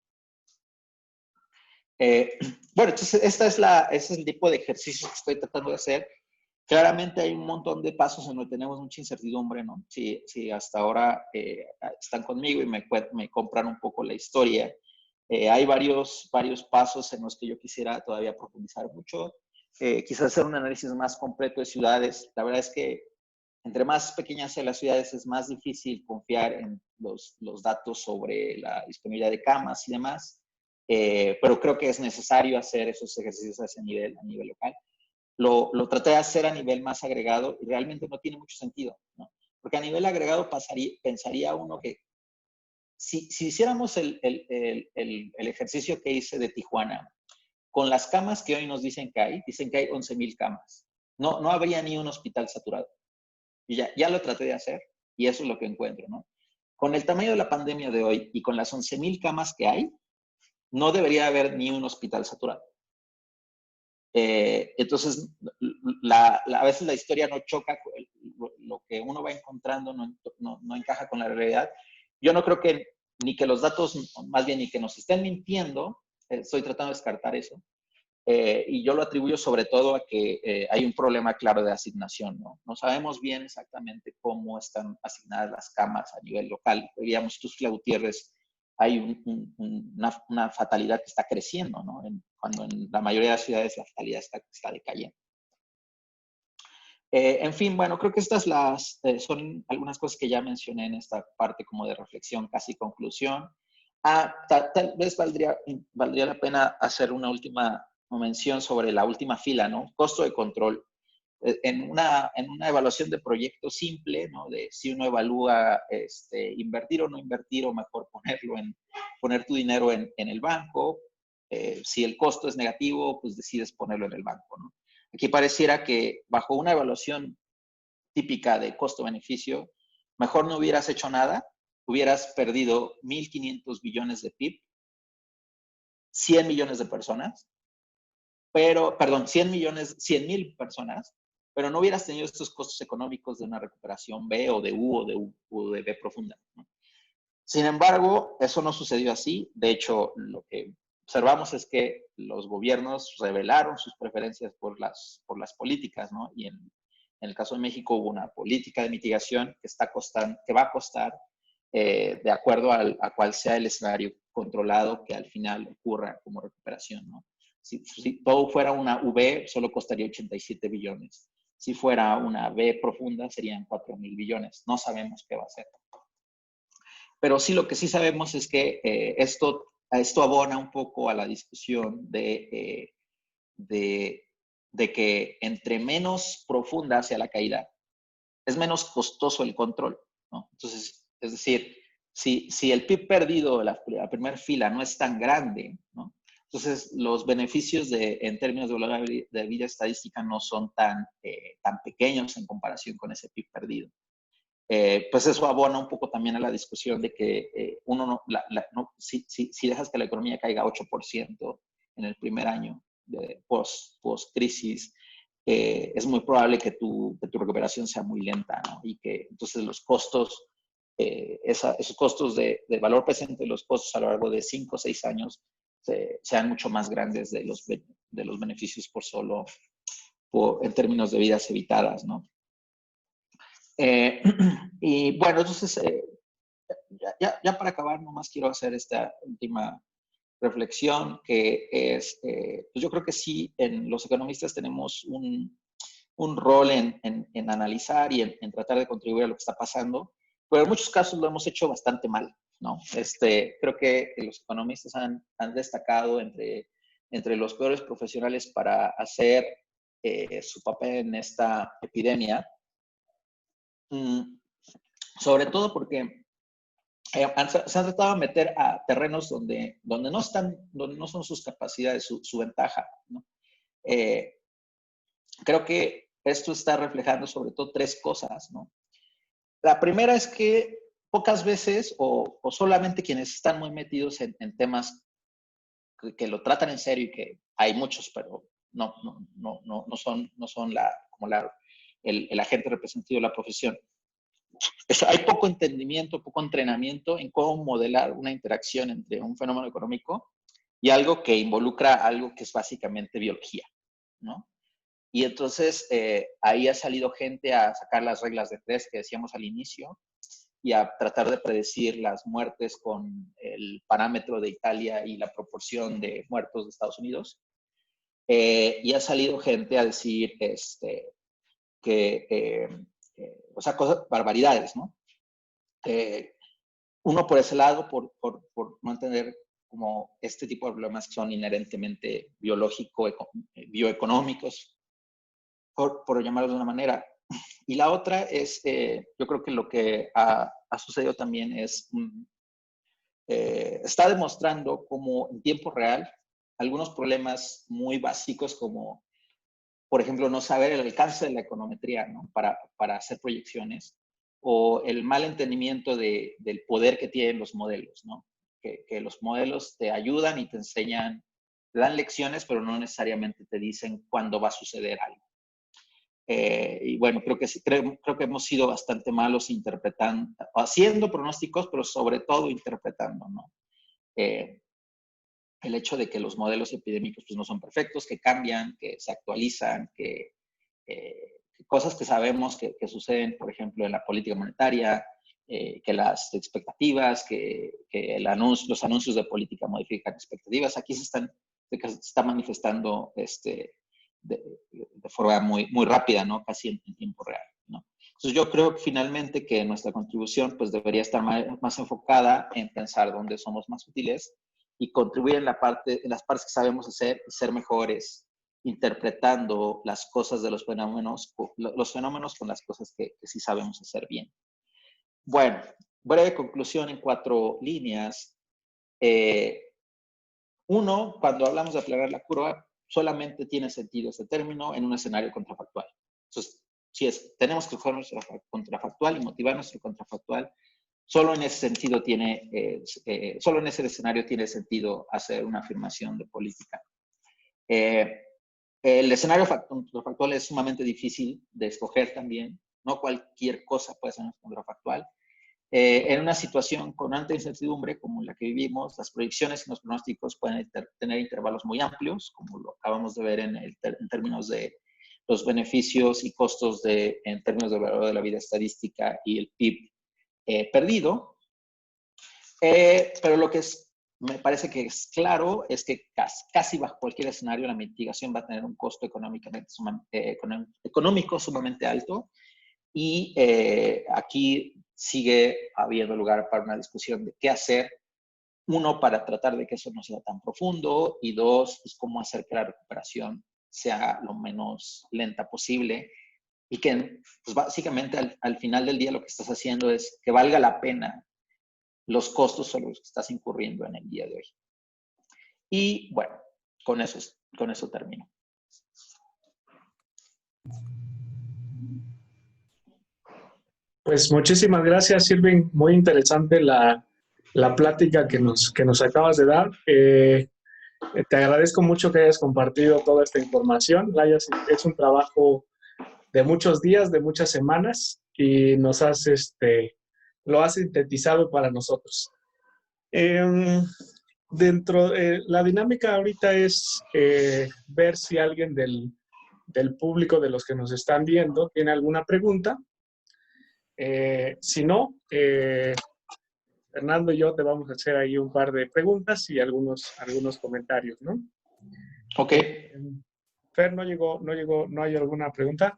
Bueno, entonces ese es el tipo de ejercicio que estoy tratando de hacer. Claramente hay un montón de pasos en donde tenemos mucha incertidumbre, ¿no? Si hasta ahora están conmigo y me compran un poco la historia, hay varios pasos en los que yo quisiera todavía profundizar mucho. Quizás hacer un análisis más completo de ciudades. La verdad es que entre más pequeñas sean las ciudades es más difícil confiar en los datos sobre la disponibilidad de camas y demás, pero creo que es necesario hacer esos ejercicios a ese nivel, a nivel local. Lo traté de hacer a nivel más agregado y realmente no tiene mucho sentido, ¿no? Porque a nivel agregado pensaría uno que si hiciéramos el ejercicio que hice de Tijuana, con las camas que hoy nos dicen que hay 11,000 camas. No habría ni un hospital saturado. Y ya lo traté de hacer y eso es lo que encuentro, ¿no? Con el tamaño de la pandemia de hoy y con las 11,000 camas que hay, no debería haber ni un hospital saturado. Entonces, a veces la historia no choca, lo que uno va encontrando no encaja con la realidad. Yo no creo que ni que los datos, más bien ni que nos estén mintiendo, estoy tratando de descartar eso, y yo lo atribuyo sobre todo a que hay un problema claro de asignación, ¿no? No sabemos bien exactamente cómo están asignadas las camas a nivel local. Digamos, Tuxtla Gutiérrez, hay una fatalidad que está creciendo, ¿no? Cuando en la mayoría de las ciudades la fatalidad está decayendo. En fin, bueno, creo que estas son algunas cosas que ya mencioné en esta parte como de reflexión, casi conclusión. Tal vez valdría la pena hacer una última mención sobre la última fila, ¿no? Costo de control. En una evaluación de proyecto simple, ¿no? De si uno evalúa invertir o no invertir, o mejor poner tu dinero en el banco. Si el costo es negativo, pues decides ponerlo en el banco, ¿no? Aquí pareciera que bajo una evaluación típica de costo-beneficio, mejor no hubieras hecho nada, hubieras perdido 1,500 billones de PIB, 100 millones de personas, perdón, 100,000 personas, pero no hubieras tenido estos costos económicos de una recuperación B o de U o de B profunda, ¿no? Sin embargo, eso no sucedió así. De hecho, lo que observamos es que los gobiernos revelaron sus preferencias por las políticas, ¿no? Y en el caso de México hubo una política de mitigación que va a costar, de acuerdo a cuál sea el escenario controlado que al final ocurra como recuperación, ¿no? Si todo fuera una V, solo costaría 87 billones. Si fuera una B profunda, serían 4,000 billones. No sabemos qué va a ser. Pero sí, lo que sí sabemos es que esto abona un poco a la discusión de que entre menos profunda sea la caída, es menos costoso el control, ¿no? Entonces, es decir, si el PIB perdido de la primera fila no es tan grande, ¿no? Entonces, los beneficios en términos de valor de vida estadística no son tan pequeños en comparación con ese PIB perdido. Pues eso abona un poco también a la discusión de que si dejas que la economía caiga 8% en el primer año de post-crisis, es muy probable que tu recuperación sea muy lenta, ¿no? Y que entonces los costos, esos costos de valor presente, los costos a lo largo de 5 o 6 años, sean mucho más grandes de los beneficios en términos de vidas evitadas, ¿no? Y bueno, entonces, ya para acabar, nomás quiero hacer esta última reflexión, que es, pues yo creo que sí, los economistas tenemos un rol en analizar y en tratar de contribuir a lo que está pasando, pero en muchos casos lo hemos hecho bastante mal, ¿no? Creo que los economistas han destacado entre los peores profesionales para hacer su papel en esta epidemia, sobre todo porque se han tratado de meter a terrenos donde no son sus capacidades, su ventaja, ¿no? Creo que esto está reflejando sobre todo tres cosas, ¿no? La primera es que pocas veces o solamente quienes están muy metidos en temas que lo tratan en serio y que hay muchos, pero no son como el agente representativo de la profesión. Hay poco entendimiento, poco entrenamiento en cómo modelar una interacción entre un fenómeno económico y algo que involucra algo que es básicamente biología, ¿no? Y entonces ahí ha salido gente a sacar las reglas de tres que decíamos al inicio y a tratar de predecir las muertes con el parámetro de Italia y la proporción de muertos de Estados Unidos. Y ha salido gente a decir o sea, barbaridades, ¿no? Uno por ese lado, por no entender como este tipo de problemas que son inherentemente bioeconómicos, por llamarlo de una manera. Y la otra es, yo creo que lo que ha sucedido también es, está demostrando como en tiempo real algunos problemas muy básicos como, por ejemplo, no saber el alcance de la econometría, ¿no? Para hacer proyecciones, o el mal entendimiento del poder que tienen los modelos, ¿no? Que los modelos te ayudan y te enseñan, te dan lecciones, pero no necesariamente te dicen cuándo va a suceder algo. Y bueno, creo que hemos sido bastante malos interpretando, haciendo pronósticos, pero sobre todo interpretando, ¿no? El hecho de que los modelos epidémicos pues, no son perfectos, que cambian, que se actualizan, que cosas que sabemos que suceden, por ejemplo, en la política monetaria, que las expectativas, que los anuncios de política modifican expectativas, aquí se está manifestando de forma muy rápida, ¿no? Casi en tiempo real, ¿no? Entonces yo creo que finalmente que nuestra contribución pues debería estar más enfocada en pensar dónde somos más útiles y contribuir en las partes que sabemos hacer y ser mejores interpretando las cosas de los fenómenos con las cosas que sí sabemos hacer bien. Bueno, breve conclusión en 4 líneas. Uno, cuando hablamos de aplanar la curva, solamente tiene sentido este término en un escenario contrafactual. Entonces, tenemos que jugar nuestro contrafactual y motivar nuestro contrafactual, solo en ese sentido solo en ese escenario tiene sentido hacer una afirmación de política. El escenario contrafactual es sumamente difícil de escoger también. No cualquier cosa puede ser contrafactual. En una situación con alta incertidumbre como la que vivimos, las proyecciones y los pronósticos pueden tener intervalos muy amplios, como lo acabamos de ver en términos de los beneficios y costos en términos del valor de la vida estadística y el PIB perdido. Pero lo que me parece que es claro es que casi bajo cualquier escenario la mitigación va a tener un costo económico sumamente alto y aquí sigue habiendo lugar para una discusión de qué hacer, uno, para tratar de que eso no sea tan profundo y dos, pues cómo hacer que la recuperación sea lo menos lenta posible y que pues, básicamente al final del día lo que estás haciendo es que valga la pena los costos sobre los que estás incurriendo en el día de hoy. Y bueno, con eso termino.
Pues muchísimas gracias, Irving. Muy interesante la plática que nos acabas de dar. Te agradezco mucho que hayas compartido toda esta información. Es un trabajo de muchos días, de muchas semanas, y lo has sintetizado para nosotros. La dinámica ahorita es ver si alguien del público, de los que nos están viendo, tiene alguna pregunta. Si no, Fernando y yo te vamos a hacer ahí un par de preguntas y algunos comentarios, ¿no?
Ok.
Fer, ¿no hay alguna pregunta?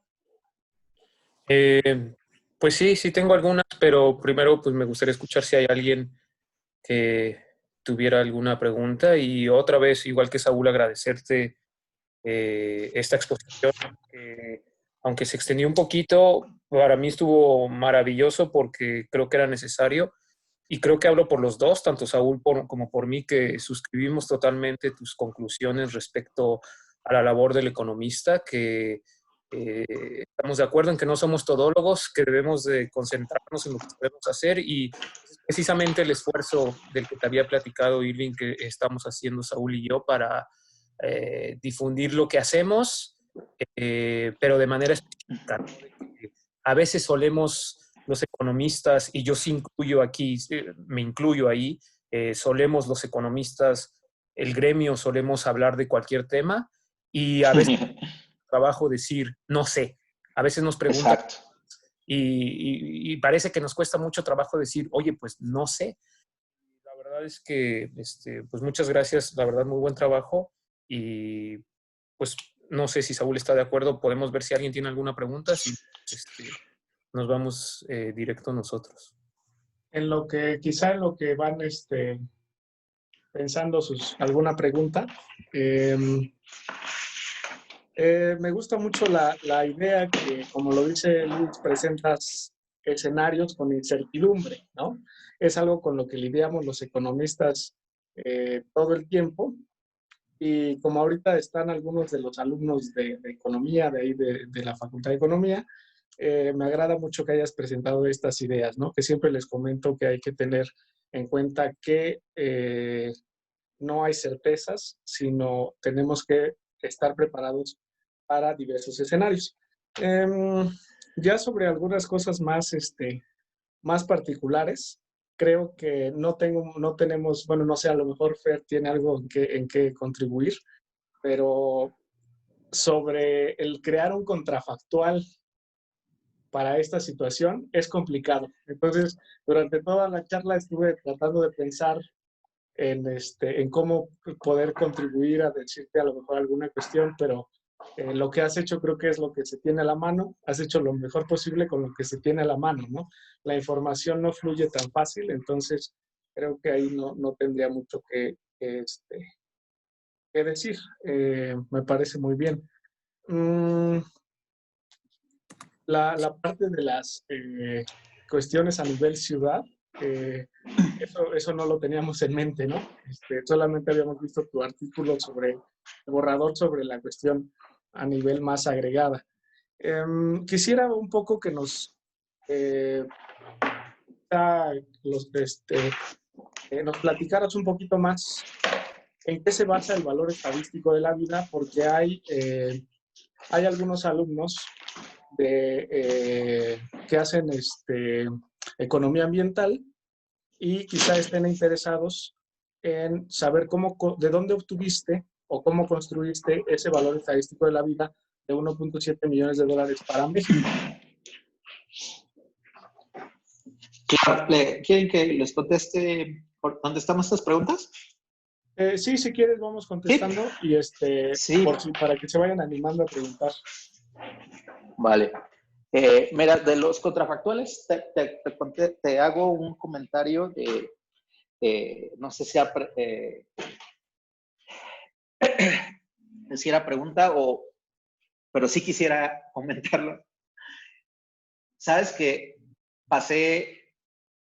Pues sí, sí tengo algunas, pero primero pues me gustaría escuchar si hay alguien que tuviera alguna pregunta y otra vez, igual que Saúl, agradecerte esta exposición, que aunque se extendió un poquito, para mí estuvo maravilloso porque creo que era necesario y creo que hablo por los dos, tanto Saúl como por mí, que suscribimos totalmente tus conclusiones respecto a la labor del economista, que estamos de acuerdo en que no somos todólogos, que debemos de concentrarnos en lo que podemos hacer y precisamente el esfuerzo del que te había platicado Irving que estamos haciendo Saúl y yo para difundir lo que hacemos, pero de manera específica, ¿no? A veces solemos los economistas, y yo sí incluyo aquí, me incluyo ahí, solemos los economistas, el gremio solemos hablar de cualquier tema y a veces trabajo decir, no sé, a veces nos preguntan
Exacto.
y parece que nos cuesta mucho trabajo decir, oye, pues no sé. La verdad es que, pues muchas gracias, la verdad, muy buen trabajo y pues no sé si Saúl está de acuerdo, podemos ver si alguien tiene alguna pregunta, si nos vamos directo nosotros.
Quizá en lo que van pensando alguna pregunta, me gusta mucho la idea que, como lo dice Luis, presentas escenarios con incertidumbre, ¿no? Es algo con lo que lidiamos los economistas todo el tiempo. Y como ahorita están algunos de los alumnos de economía, de ahí de la Facultad de Economía, me agrada mucho que hayas presentado estas ideas, ¿no? Que siempre les comento que hay que tener en cuenta que no hay certezas, sino tenemos que estar preparados para diversos escenarios. Ya sobre algunas cosas más particulares, creo que no tenemos, bueno, no sé, a lo mejor Fer tiene algo en que contribuir, pero sobre el crear un contrafactual para esta situación es complicado. Entonces, durante toda la charla estuve tratando de pensar en cómo poder contribuir a decirte a lo mejor alguna cuestión, pero lo que has hecho creo que es lo que se tiene a la mano, has hecho lo mejor posible con lo que se tiene a la mano, ¿no? La información no fluye tan fácil, entonces creo que ahí no tendría mucho que decir. Me parece muy bien. La parte de las cuestiones a nivel ciudad, eso no lo teníamos en mente, ¿no? Solamente habíamos visto tu artículo sobre el borrador sobre la cuestión a nivel más agregada. Quisiera un poco que nos platicaras un poquito más en qué se basa el valor estadístico de la vida, porque hay algunos alumnos que hacen economía ambiental y quizá estén interesados en saber de dónde obtuviste o cómo construiste ese valor estadístico de la vida de 1.7 millones de dólares para México.
Claro, ¿quieren que les conteste por dónde están estas preguntas?
Sí, si quieres vamos contestando y
Sí.
para que se vayan animando a preguntar.
Vale. Mira, de los contrafactuales, te hago un comentario no sé si era pregunta pero sí quisiera comentarlo. Sabes que pasé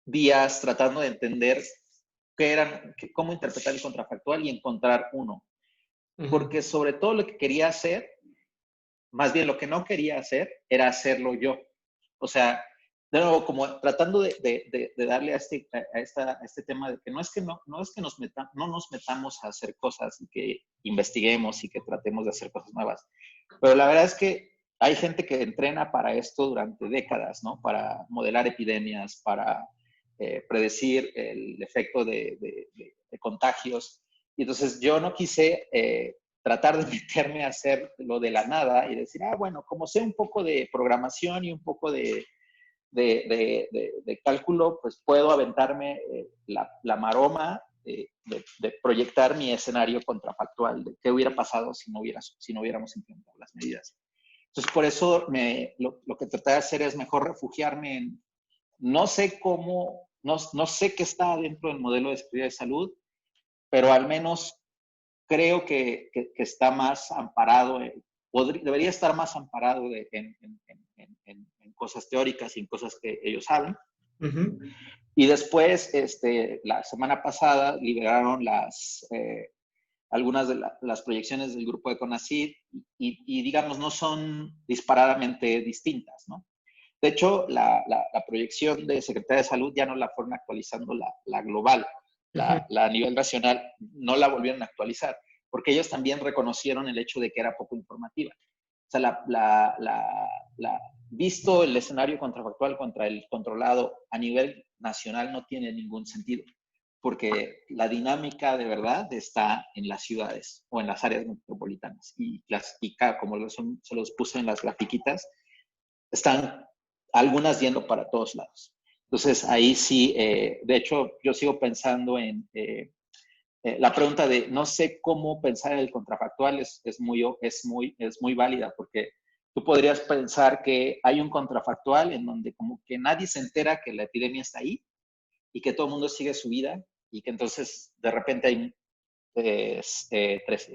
días tratando de entender cómo interpretar el contrafactual y encontrar uno. Porque sobre todo lo que quería hacer, más bien lo que no quería hacer, era hacerlo yo. O sea, de nuevo, como tratando de darle a este tema de que no es que no nos metamos a hacer cosas y que investiguemos y que tratemos de hacer cosas nuevas. Pero la verdad es que hay gente que entrena para esto durante décadas, ¿no? Para modelar epidemias, para predecir el efecto de contagios. Y entonces yo no quise tratar de meterme a hacer lo de la nada y decir, bueno, como sé un poco de programación y un poco de de cálculo, pues puedo aventarme la maroma de proyectar mi escenario contrafactual de qué hubiera pasado si no hubiéramos implementado las medidas. Entonces, por eso lo que traté de hacer es mejor refugiarme en, no sé cómo, no sé qué está dentro del modelo de seguridad de salud, pero al menos creo que está más amparado, debería estar más amparado en cosas teóricas y en cosas que ellos saben.
Uh-huh.
Y después, la semana pasada, liberaron algunas de las proyecciones del grupo de CONACYT y, digamos, no son disparadamente distintas, ¿no? De hecho, la proyección de Secretaría de Salud ya no la fueron actualizando la global, la a nivel nacional no la volvieron a actualizar, porque ellos también reconocieron el hecho de que era poco informativa. O sea, visto el escenario contrafactual contra el controlado a nivel nacional no tiene ningún sentido, porque la dinámica de verdad está en las ciudades o en las áreas metropolitanas. Y como se los puse en las grafiquitas, están algunas yendo para todos lados. Entonces, ahí sí, de hecho, yo sigo pensando en la pregunta de no sé cómo pensar en el contrafactual es muy válida, porque tú podrías pensar que hay un contrafactual en donde como que nadie se entera que la epidemia está ahí y que todo el mundo sigue su vida y que entonces de repente hay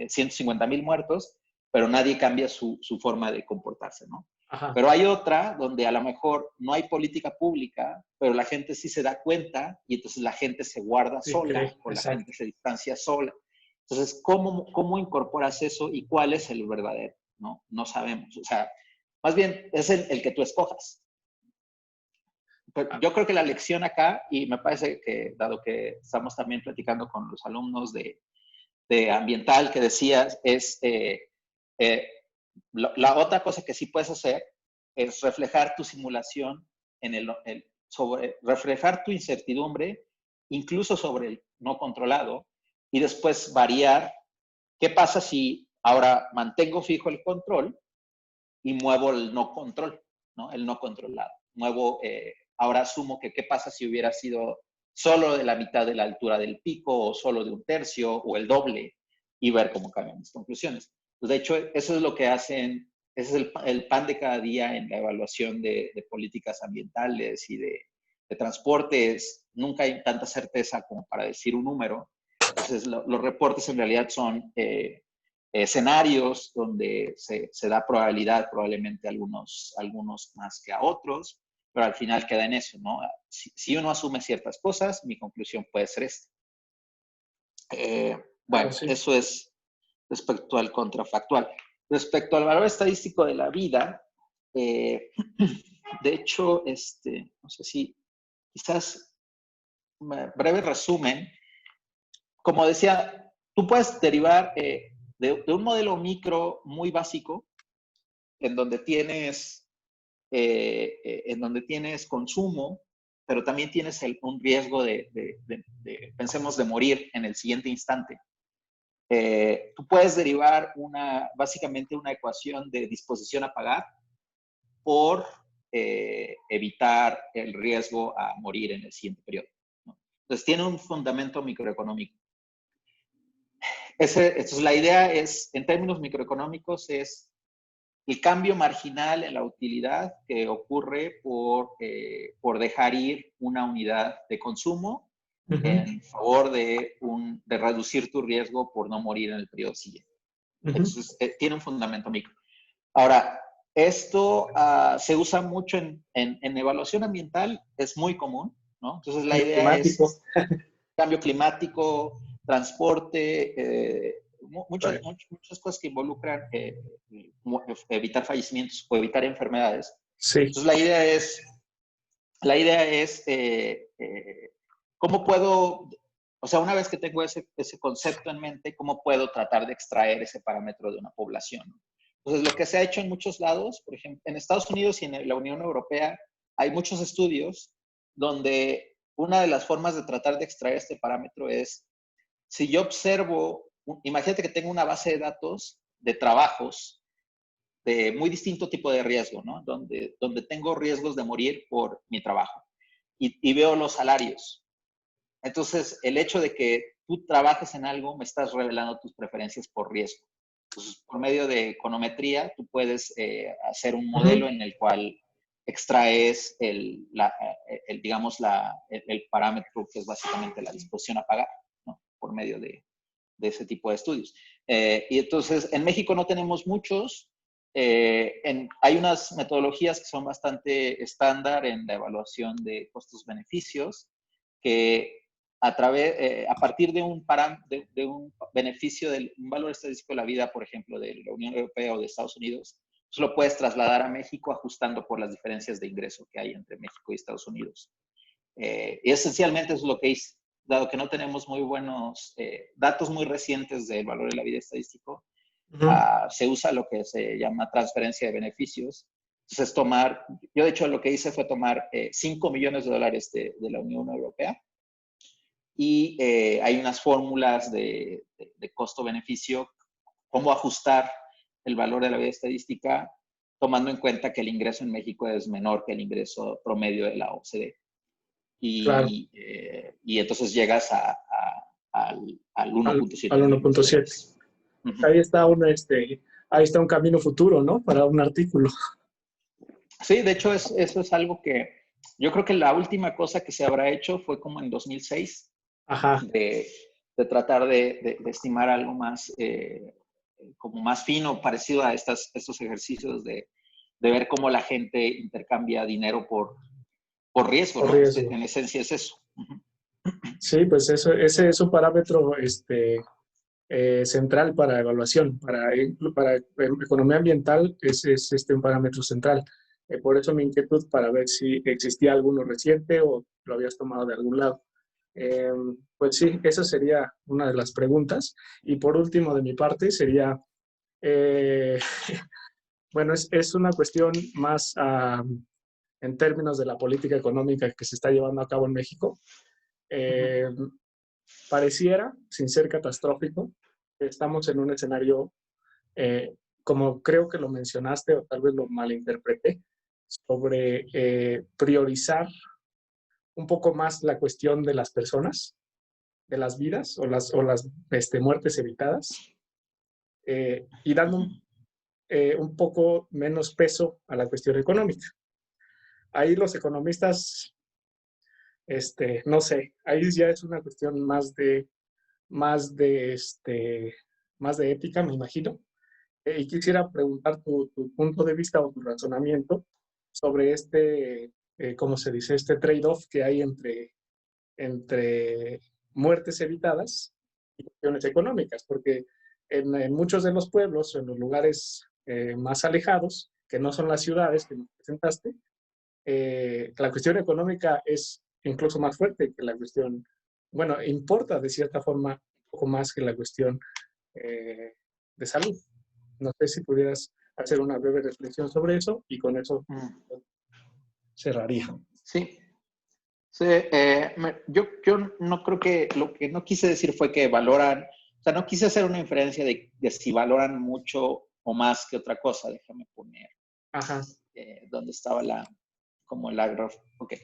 150,000 muertos, pero nadie cambia su forma de comportarse, ¿no?
Ajá.
Pero hay otra donde a lo mejor no hay política pública, pero la gente sí se da cuenta y entonces la gente se guarda sola o la gente se distancia sola. Entonces, ¿cómo incorporas eso y cuál es el verdadero? No sabemos. O sea, más bien es el que tú escojas. Pero yo creo que la lección acá, y me parece que, dado que estamos también platicando con los alumnos de ambiental que decías, es la otra cosa que sí puedes hacer es reflejar tu simulación reflejar tu incertidumbre, incluso sobre el no controlado, y después variar qué pasa si ahora mantengo fijo el control y muevo el no control, ¿no? El no controlado. Ahora asumo que qué pasa si hubiera sido solo de la mitad de la altura del pico o solo de un tercio o el doble y ver cómo cambian mis conclusiones. Pues de hecho, eso es lo que hacen, ese es el pan de cada día en la evaluación de políticas ambientales y de transportes. Nunca hay tanta certeza como para decir un número. Entonces, los reportes en realidad son escenarios donde se da probabilidad probablemente a algunos más que a otros, pero al final queda en eso, ¿no? Si uno asume ciertas cosas, mi conclusión puede ser esta. Bueno, sí. Eso es respecto al contrafactual. Respecto al valor estadístico de la vida, de hecho, no sé si quizás breve resumen, como decía, tú puedes derivar de un modelo micro muy básico en donde tienes consumo, pero también tienes un riesgo pensemos, de morir en el siguiente instante. Tú puedes derivar básicamente una ecuación de disposición a pagar por evitar el riesgo a morir en el siguiente periodo, ¿no? Entonces, tiene un fundamento microeconómico. Entonces, la idea es, en términos microeconómicos, es el cambio marginal en la utilidad que ocurre por dejar ir una unidad de consumo en favor de reducir tu riesgo por no morir en el periodo siguiente. Entonces, tiene un fundamento micro. Ahora, esto se usa mucho en evaluación ambiental, es muy común, ¿no? Entonces, la idea es cambio climático, transporte, muchas cosas que involucran evitar fallecimientos o evitar enfermedades. Sí. Entonces, la idea es cómo puedo, o sea, una vez que tengo ese concepto en mente, cómo puedo tratar de extraer ese parámetro de una población, ¿no? Entonces, lo que se ha hecho en muchos lados, por ejemplo, en Estados Unidos y en la Unión Europea, hay muchos estudios donde una de las formas de tratar de extraer este parámetro es, si yo observo, imagínate que tengo una base de datos de trabajos de muy distinto tipo de riesgo, ¿no? Donde tengo riesgos de morir por mi trabajo y veo los salarios. Entonces, el hecho de que tú trabajes en algo, me estás revelando tus preferencias por riesgo. Entonces, por medio de econometría, tú puedes hacer un modelo en el cual extraes digamos, el parámetro que es básicamente la disposición a pagar, ¿no? Por medio de ese tipo de estudios. Y entonces, en México no tenemos muchos. Hay unas metodologías que son bastante estándar en la evaluación de costos-beneficios, que a partir de de un beneficio, un valor estadístico de la vida, por ejemplo, de la Unión Europea o de Estados Unidos, pues lo puedes trasladar a México ajustando por las diferencias de ingreso que hay entre México y Estados Unidos. Y esencialmente eso es lo que hice, dado que no tenemos muy buenos datos muy recientes del valor de la vida estadístico. Se usa lo que se llama transferencia de beneficios. Entonces, yo de hecho lo que hice fue tomar $5 millones de la Unión Europea y hay unas fórmulas de costo-beneficio, cómo ajustar el valor de la vida estadística, tomando en cuenta que el ingreso en México es menor que el ingreso promedio de la OCDE.
Claro.
Y entonces llegas al 1.7.
Al 1.7. Ahí está ahí está un camino futuro, ¿no? Para un artículo.
Sí, de hecho, eso es algo que yo creo que la última cosa que se habrá hecho fue como en 2006,
Ajá.
de tratar de estimar algo más, como más fino, parecido a estos ejercicios de ver cómo la gente intercambia dinero por riesgo,
Por
¿no?
riesgo.
En esencia es eso.
Sí, pues ese es un parámetro central para evaluación. Para economía ambiental es un parámetro central. Por eso mi inquietud para ver si existía alguno reciente o lo habías tomado de algún lado. Pues sí, esa sería una de las preguntas. Y por último, de mi parte, sería, eh, bueno, es una cuestión más en términos de la política económica que se está llevando a cabo en México. Pareciera, sin ser catastrófico, que estamos en un escenario, como creo que lo mencionaste o tal vez lo malinterpreté, sobre priorizar un poco más la cuestión de las personas, de las vidas o las muertes evitadas, y dando un poco menos peso a la cuestión económica. Ahí los economistas, no sé, ahí ya es una cuestión más de, más de ética, me imagino. Y quisiera preguntar tu punto de vista o tu razonamiento sobre ¿cómo se dice? Este trade-off que hay entre muertes evitadas y cuestiones económicas, porque en muchos de los pueblos, en los lugares más alejados, que no son las ciudades que nos presentaste, la cuestión económica es incluso más fuerte que la cuestión, bueno, importa de cierta forma un poco más que la cuestión de salud. No sé si pudieras hacer una breve reflexión sobre eso y con eso cerraría.
Sí. Sí, yo no creo que lo que no quise decir fue que valoran, o sea, no quise hacer una inferencia de si valoran mucho o más que otra cosa. Déjame poner
Ajá.
donde estaba como el agro. Ok.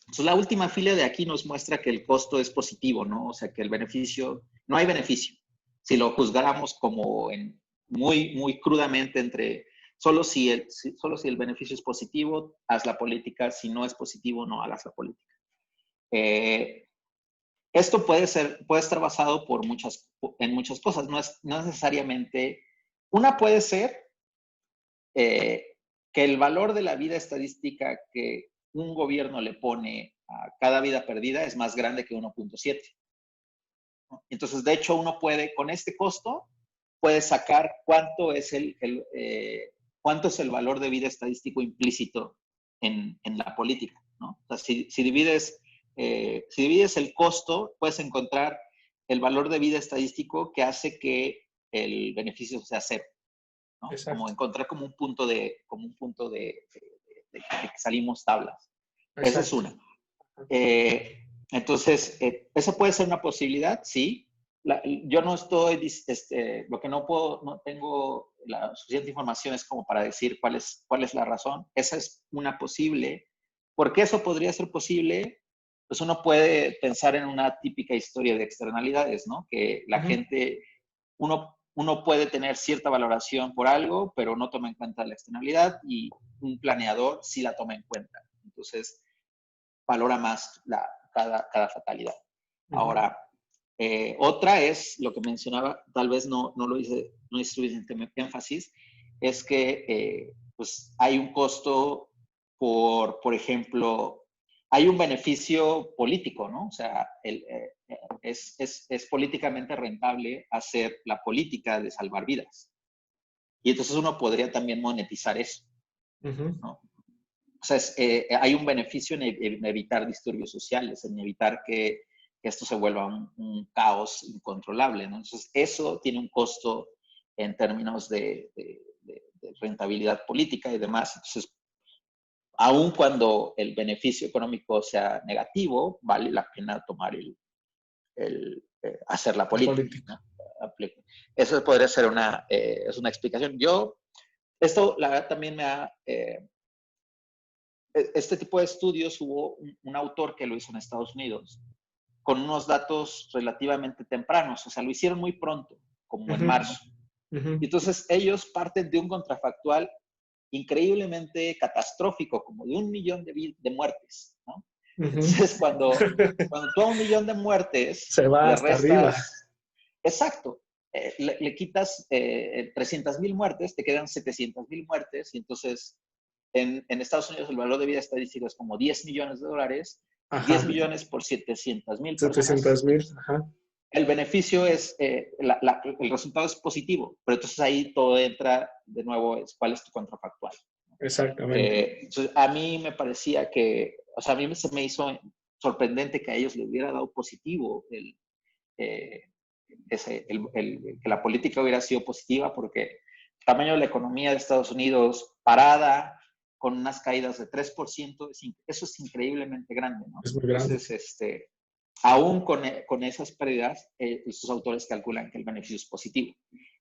Entonces, la última fila de aquí nos muestra que el costo es positivo, ¿no? O sea, que el beneficio, no hay beneficio. Si lo juzgáramos como muy crudamente solo si el beneficio es positivo, haz la política. Si no es positivo, no hagas la política. Esto puede estar basado en muchas cosas. No es necesariamente. Una puede ser que el valor de la vida estadística que un gobierno le pone a cada vida perdida es más grande que 1.7. Entonces, de hecho, uno puede, con este costo, puede sacar cuánto es el valor de vida estadístico implícito en la política, ¿no? O sea, si divides el costo, puedes encontrar el valor de vida estadístico que hace que el beneficio sea cero, ¿no? Como encontrar como un punto de que salimos tablas.
Exacto.
Esa es una. Entonces, esa puede ser una posibilidad, sí. yo no estoy, lo que no puedo, no tengo la suficiente información es como para decir cuál es la razón. Esa es una posible. ¿Por qué eso podría ser posible? Pues uno puede pensar en una típica historia de externalidades, ¿no? Que la gente, uno puede tener cierta valoración por algo, pero no toma en cuenta la externalidad y un planeador sí la toma en cuenta. Entonces, valora más cada fatalidad. Ahora, otra es lo que mencionaba, tal vez no lo hice, no hice suficiente énfasis, es que pues hay un costo por ejemplo, hay un beneficio político, ¿no? O sea, es políticamente rentable hacer la política de salvar vidas. Y entonces uno podría también monetizar eso, ¿no? O sea, hay un beneficio en evitar disturbios sociales, en evitar que esto se vuelva un caos incontrolable, ¿no? Entonces, eso tiene un costo en términos de rentabilidad política y demás. Entonces, aun cuando el beneficio económico sea negativo, vale la pena tomar hacer la política, ¿no? Eso podría ser es una explicación. Esto la verdad también me ha... este tipo de estudios hubo un autor que lo hizo en Estados Unidos con unos datos relativamente tempranos, o sea, lo hicieron muy pronto, como en marzo. Y entonces ellos parten de un contrafactual increíblemente catastrófico, como de 1 millón de muertes, ¿no? Entonces, cuando tú a 1 millón de muertes
se va
le
hasta arriba.
Exacto, le quitas 300,000 muertes, te quedan 700,000 muertes, y entonces en Estados Unidos el valor de vida estadístico es como $10 millones,
Ajá.
10 millones por 700,000 personas.
700,000, ajá.
El beneficio es, el resultado es positivo, pero entonces ahí todo entra de nuevo, cuál es tu contrafactual.
Exactamente.
Entonces, a mí me parecía que, o sea, a mí se me hizo sorprendente que a ellos les hubiera dado positivo que la política hubiera sido positiva, porque el tamaño de la economía de Estados Unidos parada, con unas caídas de 3%, eso es increíblemente grande, ¿no?
Es muy grande.
Entonces, aún con esas pérdidas, estos autores calculan que el beneficio es positivo.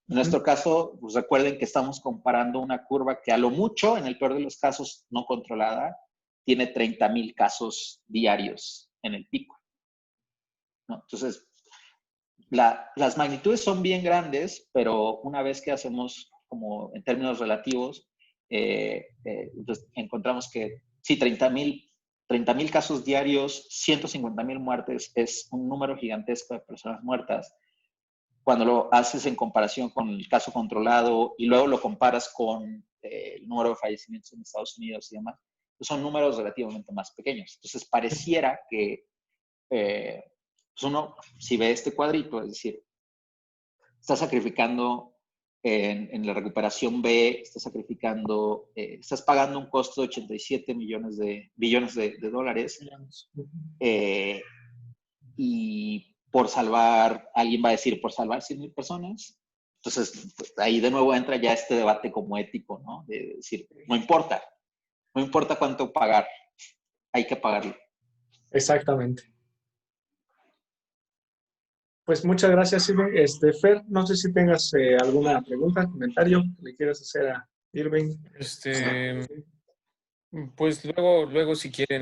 En nuestro caso, pues recuerden que estamos comparando una curva que a lo mucho, en el peor de los casos, no controlada, tiene 30,000 casos diarios en el pico, ¿no? Entonces, las magnitudes son bien grandes, pero una vez que hacemos como en términos relativos, pues encontramos que sí, 30,000 casos diarios, 150,000 muertes, es un número gigantesco de personas muertas. Cuando lo haces en comparación con el caso controlado y luego lo comparas con el número de fallecimientos en Estados Unidos y demás, pues son números relativamente más pequeños. Entonces, pareciera que pues uno, si ve este cuadrito, es decir, está sacrificando en la recuperación B, estás pagando un costo de 87 billones de dólares, y por salvar, alguien va a decir, por salvar 100,000 personas. Entonces, pues, ahí de nuevo entra ya este debate como ético, ¿no? De decir, no importa cuánto pagar, hay que pagarlo.
Exactamente. Pues muchas gracias, Irving. Fer, no sé si tengas alguna pregunta, comentario que le quieras hacer a Irving.
Pues luego si quieren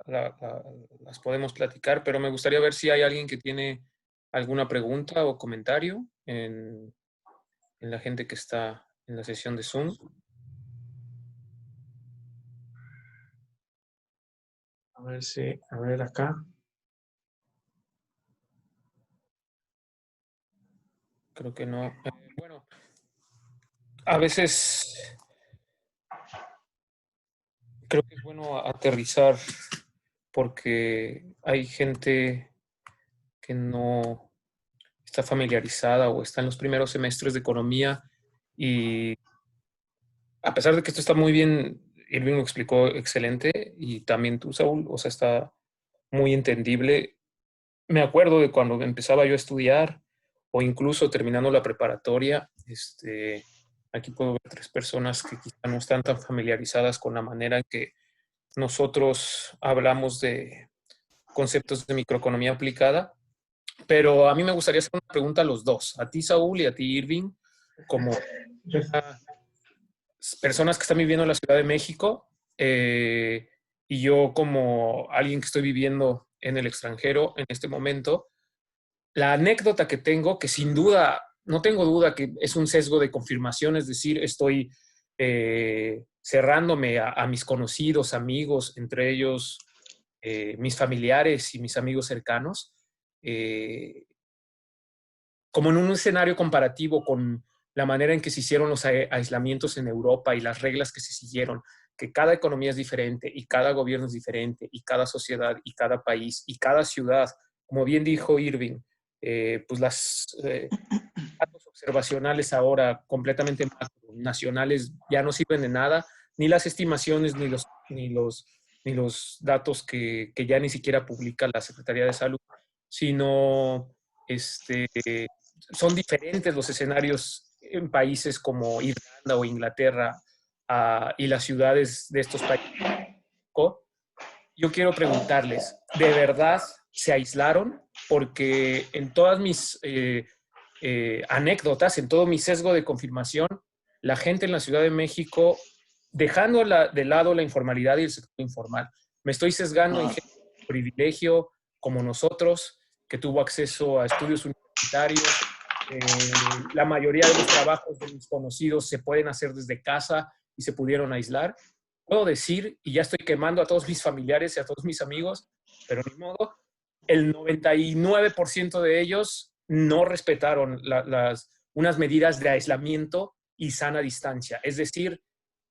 las podemos platicar, pero me gustaría ver si hay alguien que tiene alguna pregunta o comentario en la gente que está en la sesión de Zoom.
A ver acá.
Creo que no. Bueno, a veces creo que es bueno aterrizar porque hay gente que no está familiarizada o está en los primeros semestres de economía y a pesar de que esto está muy bien, Irving lo explicó excelente y también tú, Saúl, o sea, está muy entendible. Me acuerdo de cuando empezaba yo a estudiar o incluso terminando la preparatoria, aquí puedo ver 3 personas que quizá no están tan familiarizadas con la manera en que nosotros hablamos de conceptos de microeconomía aplicada. pero a mí me gustaría hacer una pregunta a los dos, a ti, Saúl, y a ti, Irving, como personas que están viviendo en la Ciudad de México, y yo como alguien que estoy viviendo en el extranjero en este momento. La anécdota que tengo, que sin duda, no tengo duda que es un sesgo de confirmación, es decir, estoy cerrándome a mis conocidos, amigos, entre ellos mis familiares y mis amigos cercanos, eh, como en un escenario comparativo con la manera en que se hicieron los aislamientos en Europa y las reglas que se siguieron, que cada economía es diferente y cada gobierno es diferente y cada sociedad y cada país y cada ciudad, como bien dijo Irving, pues las datos observacionales ahora completamente macro, nacionales ya no sirven de nada, ni las estimaciones ni los datos que ya ni siquiera publica la Secretaría de Salud, sino este, son diferentes los escenarios en países como Irlanda o Inglaterra y las ciudades de estos países. Yo quiero preguntarles, ¿de verdad se aislaron? Porque en todas mis anécdotas, en todo mi sesgo de confirmación, la gente en la Ciudad de México, dejando de lado la informalidad y el sector informal, me estoy sesgando en
No,
gente de privilegio como nosotros, que tuvo acceso a estudios universitarios. La mayoría de los trabajos de mis conocidos se pueden hacer desde casa y se pudieron aislar. Puedo decir, y ya estoy quemando a todos mis familiares y a todos mis amigos, pero ni modo, el 99% de ellos no respetaron unas medidas de aislamiento y sana distancia. Es decir,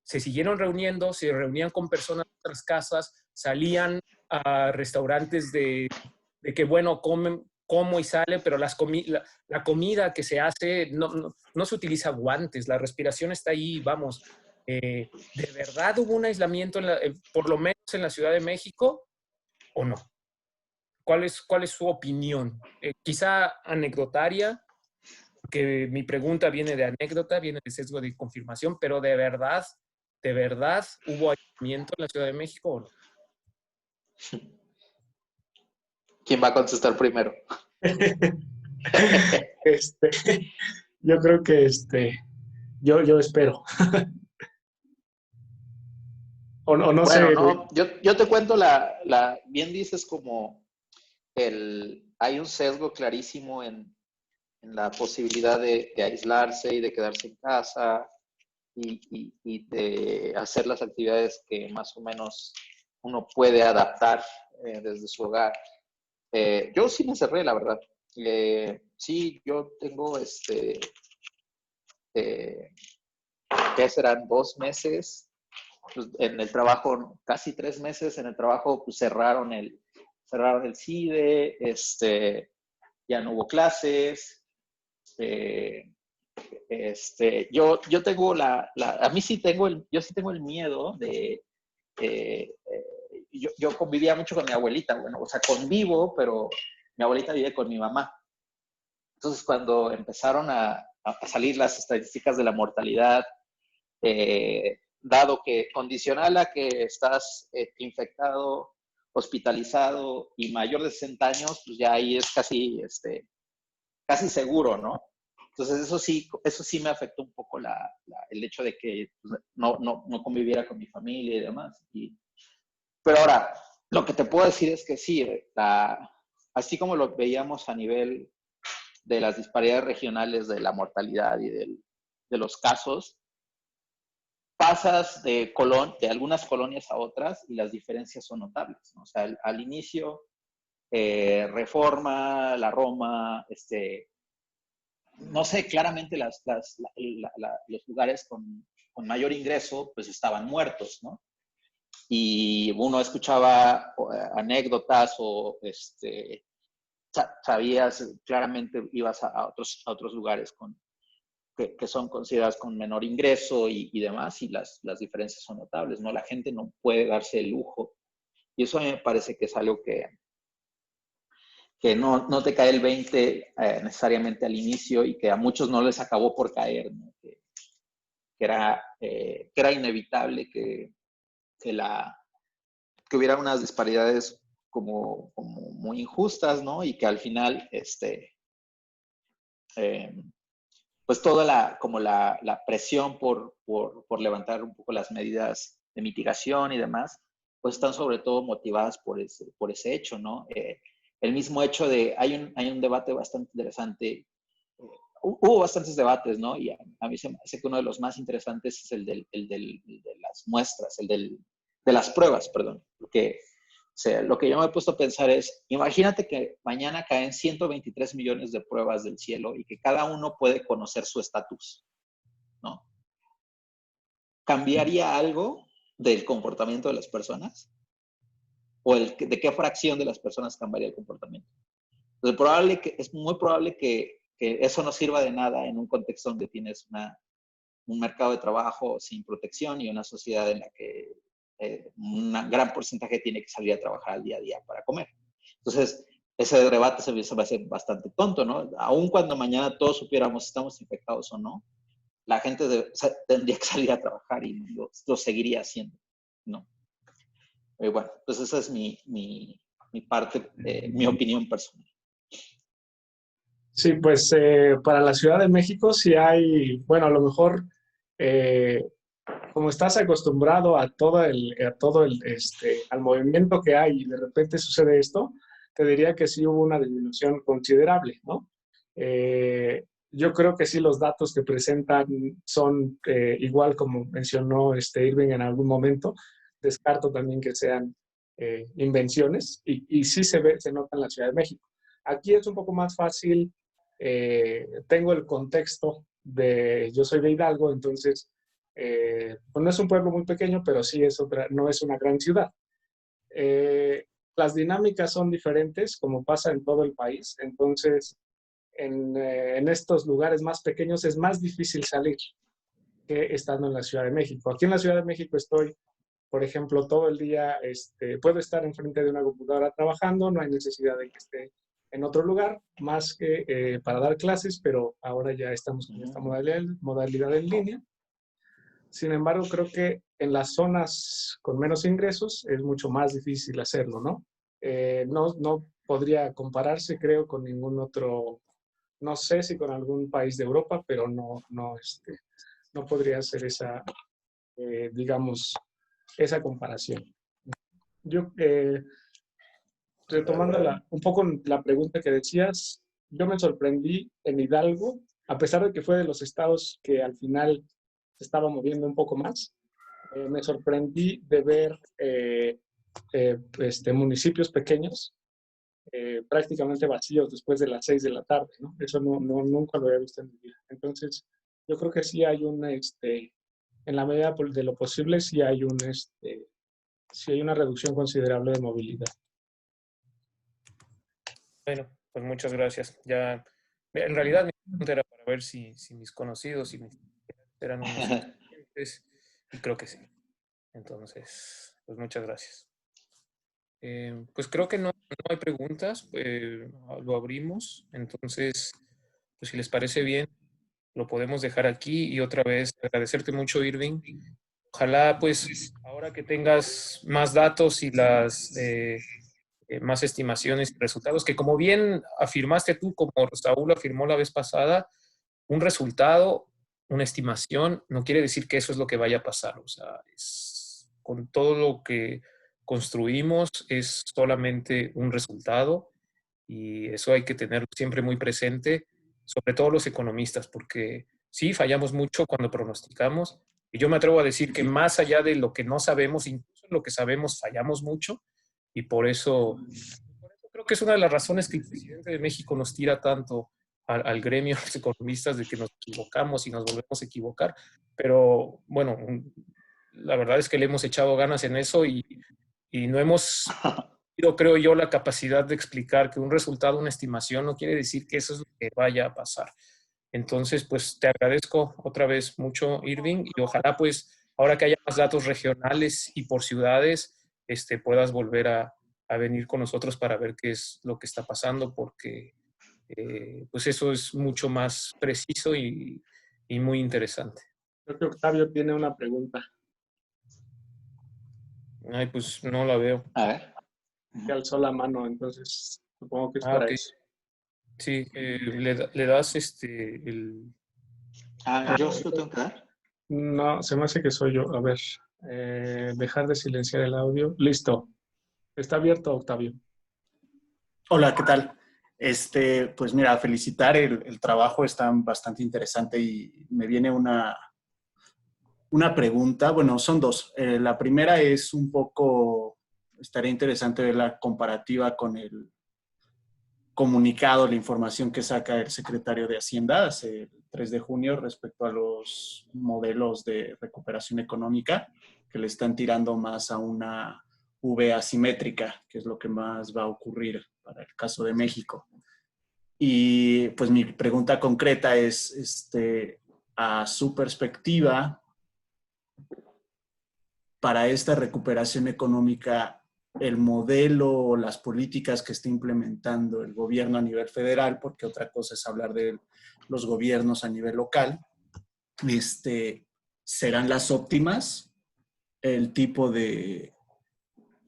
se siguieron reuniendo, se reunían con personas de otras casas, salían a restaurantes de que, bueno, como y sale, pero la comida que se hace no se utiliza guantes, la respiración está ahí, vamos. ¿De verdad hubo un aislamiento, por lo menos en la Ciudad de México, o no? ¿Cuál es su opinión? Quizá anecdotaria, que mi pregunta viene de anécdota, viene de sesgo de confirmación, pero de verdad hubo aislamiento en la Ciudad de México o no?
¿quién va a contestar primero?
Este, yo creo que yo espero. O no
Bueno,
sé.
no, yo te cuento bien dices como hay un sesgo clarísimo en la posibilidad de aislarse y de quedarse en casa y de hacer las actividades que más o menos uno puede adaptar desde su hogar. Yo sí me encerré, la verdad. Sí, yo tengo, ¿qué serán? 2 meses. Pues, en el trabajo, casi 3 meses en el trabajo, pues cerraron el CIDE, ya no hubo clases. Eh, yo tengo a mí sí tengo yo sí tengo el miedo de, yo convivía mucho con mi abuelita, bueno, o sea, convivo, pero mi abuelita vive con mi mamá. Entonces, cuando empezaron a salir las estadísticas de la mortalidad, dado que condicional a que estás infectado, hospitalizado y mayor de 60 años, pues ya ahí es casi seguro, ¿no? Entonces, eso sí me afectó un poco el hecho de que no conviviera con mi familia y demás. Pero ahora, lo que te puedo decir es que sí, así como lo veíamos a nivel de las disparidades regionales de la mortalidad y de los casos, pasas de algunas colonias a otras y las diferencias son notables, ¿no? O sea, al inicio, Reforma, la Roma, no sé, claramente los lugares con mayor ingreso pues estaban muertos, ¿no? Y uno escuchaba anécdotas o sabías claramente, ibas a otros lugares que son consideradas con menor ingreso y demás, y las diferencias son notables, ¿no? La gente no puede darse el lujo. Y eso a mí me parece que es algo que no te cae el 20 necesariamente al inicio y que a muchos no les acabó por caer, ¿no? Que era inevitable que hubiera unas disparidades como muy injustas, ¿no? Y que al final, pues toda la presión por levantar un poco las medidas de mitigación y demás, pues están sobre todo motivadas por ese hecho, ¿no? El mismo hecho de, hay un debate bastante interesante, hubo bastantes debates, ¿no? Y a mí se me hace que uno de los más interesantes es el de las muestras, de las pruebas, perdón, porque o sea, lo que yo me he puesto a pensar es, imagínate que mañana caen 123 millones de pruebas del cielo y que cada uno puede conocer su estatus, ¿no? ¿Cambiaría algo del comportamiento de las personas? ¿O de qué fracción de las personas cambiaría el comportamiento? Entonces, es muy probable que eso no sirva de nada en un contexto donde tienes un mercado de trabajo sin protección y una sociedad en la que un gran porcentaje tiene que salir a trabajar al día a día para comer. Entonces, ese debate se va a hacer bastante tonto, ¿no? Aun cuando mañana todos supiéramos si estamos infectados o no, la gente tendría que salir a trabajar y lo seguiría haciendo, ¿no? Bueno, pues esa es mi parte, mi opinión personal.
Sí, pues para la Ciudad de México sí hay, bueno, a lo mejor eh, como estás acostumbrado al movimiento que hay y de repente sucede esto, te diría que sí hubo una disminución considerable, ¿no? Yo creo que sí los datos que presentan son igual como mencionó Irving en algún momento. Descarto también que sean invenciones y sí se nota en la Ciudad de México. Aquí es un poco más fácil. Tengo el contexto yo soy de Hidalgo, entonces pues no es un pueblo muy pequeño, pero sí no es una gran ciudad. Las dinámicas son diferentes, como pasa en todo el país, entonces en estos lugares más pequeños es más difícil salir que estando en la Ciudad de México. Aquí en la Ciudad de México estoy, por ejemplo, todo el día, puedo estar enfrente de una computadora trabajando, no hay necesidad de que esté en otro lugar más que para dar clases, pero ahora ya estamos con esta modalidad en línea. Sin embargo, creo que en las zonas con menos ingresos es mucho más difícil hacerlo, ¿no? No podría compararse, creo, con ningún otro, no sé si con algún país de Europa, pero no podría hacer digamos, esa comparación. Yo, retomando un poco la pregunta que decías, yo me sorprendí en Hidalgo, a pesar de que fue de los estados que al final se estaba moviendo un poco más, me sorprendí de ver municipios pequeños prácticamente vacíos después de las 6 de la tarde, ¿no? Eso nunca lo había visto en mi vida. Entonces, yo creo que sí hay en la medida de lo posible, sí hay sí hay una reducción considerable de movilidad.
Bueno, pues muchas gracias. Ya, en realidad mi pregunta era para ver si mis conocidos y mis eran unos clientes, y creo que sí. Entonces, pues muchas gracias. Pues creo que no hay preguntas, lo abrimos. Entonces, pues si les parece bien, lo podemos dejar aquí y otra vez agradecerte mucho, Irving. Ojalá, pues, ahora que tengas más datos y las más estimaciones y resultados, que como bien afirmaste tú, como Saúl afirmó la vez pasada, un resultado, una estimación, no quiere decir que eso es lo que vaya a pasar. O sea, con todo lo que construimos es solamente un resultado y eso hay que tenerlo siempre muy presente, sobre todo los economistas, porque sí, fallamos mucho cuando pronosticamos y yo me atrevo a decir que más allá de lo que no sabemos, incluso en lo que sabemos, fallamos mucho y por eso creo que es una de las razones que el presidente de México nos tira tanto al gremio de los economistas de que nos equivocamos y nos volvemos a equivocar. Pero bueno, la verdad es que le hemos echado ganas en eso y no hemos tenido, creo yo, la capacidad de explicar que un resultado, una estimación, no quiere decir que eso es lo que vaya a pasar. Entonces, pues te agradezco otra vez mucho, Irving, y ojalá pues ahora que haya más datos regionales y por ciudades, puedas volver a venir con nosotros para ver qué es lo que está pasando, porque pues eso es mucho más preciso y muy interesante.
Creo que Octavio tiene una pregunta.
Ay, pues no la veo.
A ver.
que alzó la mano, entonces supongo que es
Ah,
para
ok.
eso.
Sí, le das el...
Yo se lo tengo que dar.
No, se me hace que soy yo. A ver, dejar de silenciar el audio. Listo. Está abierto, Octavio.
Hola, ¿qué tal? Pues mira, felicitar el trabajo, está bastante interesante y me viene una pregunta. Bueno, son dos. La primera es un poco, estaría interesante ver la comparativa con el comunicado, la información que saca el secretario de Hacienda hace el 3 de junio respecto a los modelos de recuperación económica que le están tirando más a una V asimétrica, que es lo que más va a ocurrir para el caso de México. Y pues mi pregunta concreta es, a su perspectiva, para esta recuperación económica, el modelo o las políticas que está implementando el gobierno a nivel federal, porque otra cosa es hablar de los gobiernos a nivel local, ¿serán las óptimas? El tipo de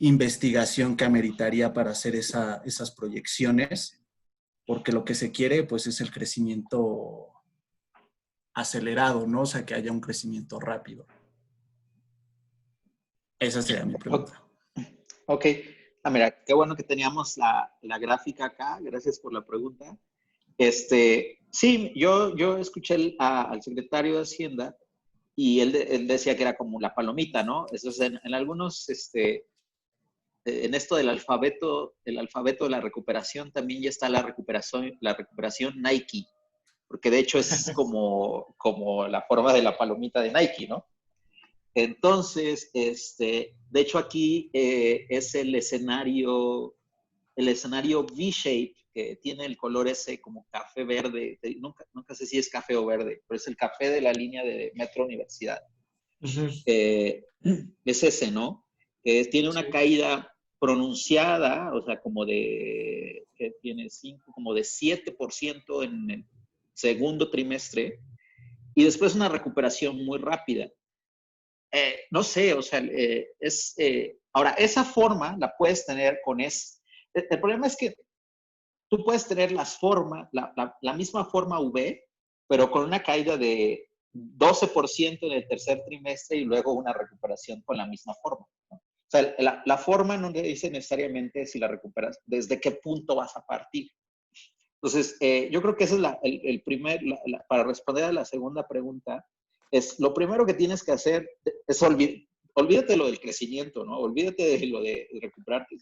investigación que ameritaría para hacer esas proyecciones, porque lo que se quiere pues es el crecimiento acelerado, ¿no? O sea, que haya un crecimiento rápido. Esa sería mi pregunta.
Ok. Mira, qué bueno que teníamos la gráfica acá. Gracias por la pregunta. Sí, yo escuché al secretario de Hacienda y él decía que era como la palomita, ¿no? Entonces, en algunos, en esto del alfabeto, el alfabeto de la recuperación también ya está la recuperación Nike, porque de hecho es como la forma de la palomita de Nike, ¿no? Entonces, de hecho aquí es el escenario V-shape, que tiene el color ese como café verde, nunca sé si es café o verde, pero es el café de la línea de Metro Universidad.
Ujú.
Es ese, ¿no? Tiene una caída pronunciada, o sea, que tiene como de 7% en el segundo trimestre, y después una recuperación muy rápida. No sé, o sea, ahora, esa forma la puedes tener el problema es que tú puedes tener la misma forma V, pero con una caída de 12% en el tercer trimestre y luego una recuperación con la misma forma, ¿no? O sea, la forma no te dice necesariamente si la recuperas, desde qué punto vas a partir. Entonces, yo creo que ese es el primer, para responder a la segunda pregunta, es lo primero que tienes que hacer es olvídate lo del crecimiento, ¿no? Olvídate de lo de recuperarte.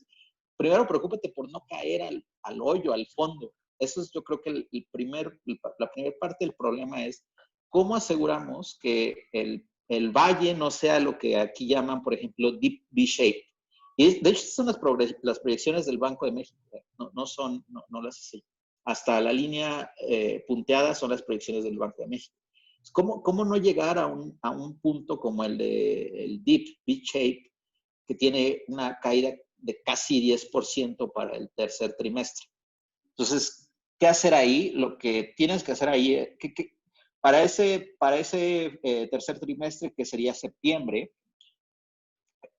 Primero, preocúpate por no caer al hoyo, al fondo. Eso es, yo creo que la primera parte del problema es cómo aseguramos que el valle no sea lo que aquí llaman, por ejemplo, deep V-shape. Y de hecho, son las proyecciones del Banco de México, no las hice. Hasta la línea punteada son las proyecciones del Banco de México. ¿Cómo no llegar a un punto como el deep V-shape, que tiene una caída de casi 10% para el tercer trimestre? Entonces, ¿qué hacer ahí? Lo que tienes que hacer ahí, para ese tercer trimestre, que sería septiembre,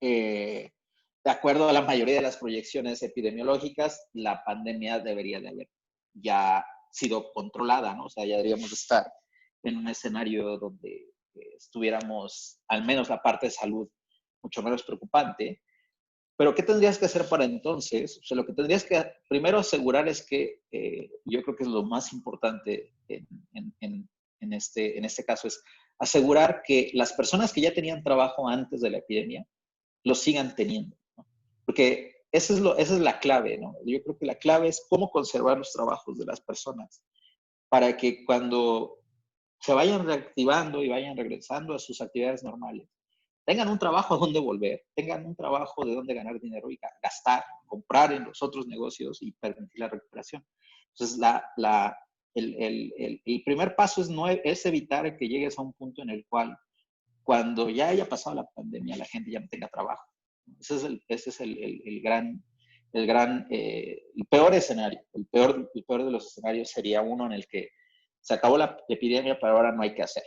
de acuerdo a la mayoría de las proyecciones epidemiológicas, la pandemia debería de haber ya sido controlada, ¿no? O sea, ya deberíamos estar en un escenario donde estuviéramos, al menos la parte de salud, mucho menos preocupante. Pero ¿qué tendrías que hacer para entonces? O sea, lo que tendrías que primero asegurar es que, yo creo que es lo más importante en este caso, es asegurar que las personas que ya tenían trabajo antes de la epidemia lo sigan teniendo, ¿no? Porque esa es la clave, ¿no? Yo creo que la clave es cómo conservar los trabajos de las personas para que cuando se vayan reactivando y vayan regresando a sus actividades normales, tengan un trabajo a donde volver, tengan un trabajo de donde ganar dinero y gastar, comprar en los otros negocios y permitir la recuperación. Entonces, el primer paso es evitar que llegues a un punto en el cual, cuando ya haya pasado la pandemia, la gente ya no tenga trabajo. Ese es el peor escenario. El peor de los escenarios sería uno en el que se acabó la epidemia, pero ahora no hay que hacer.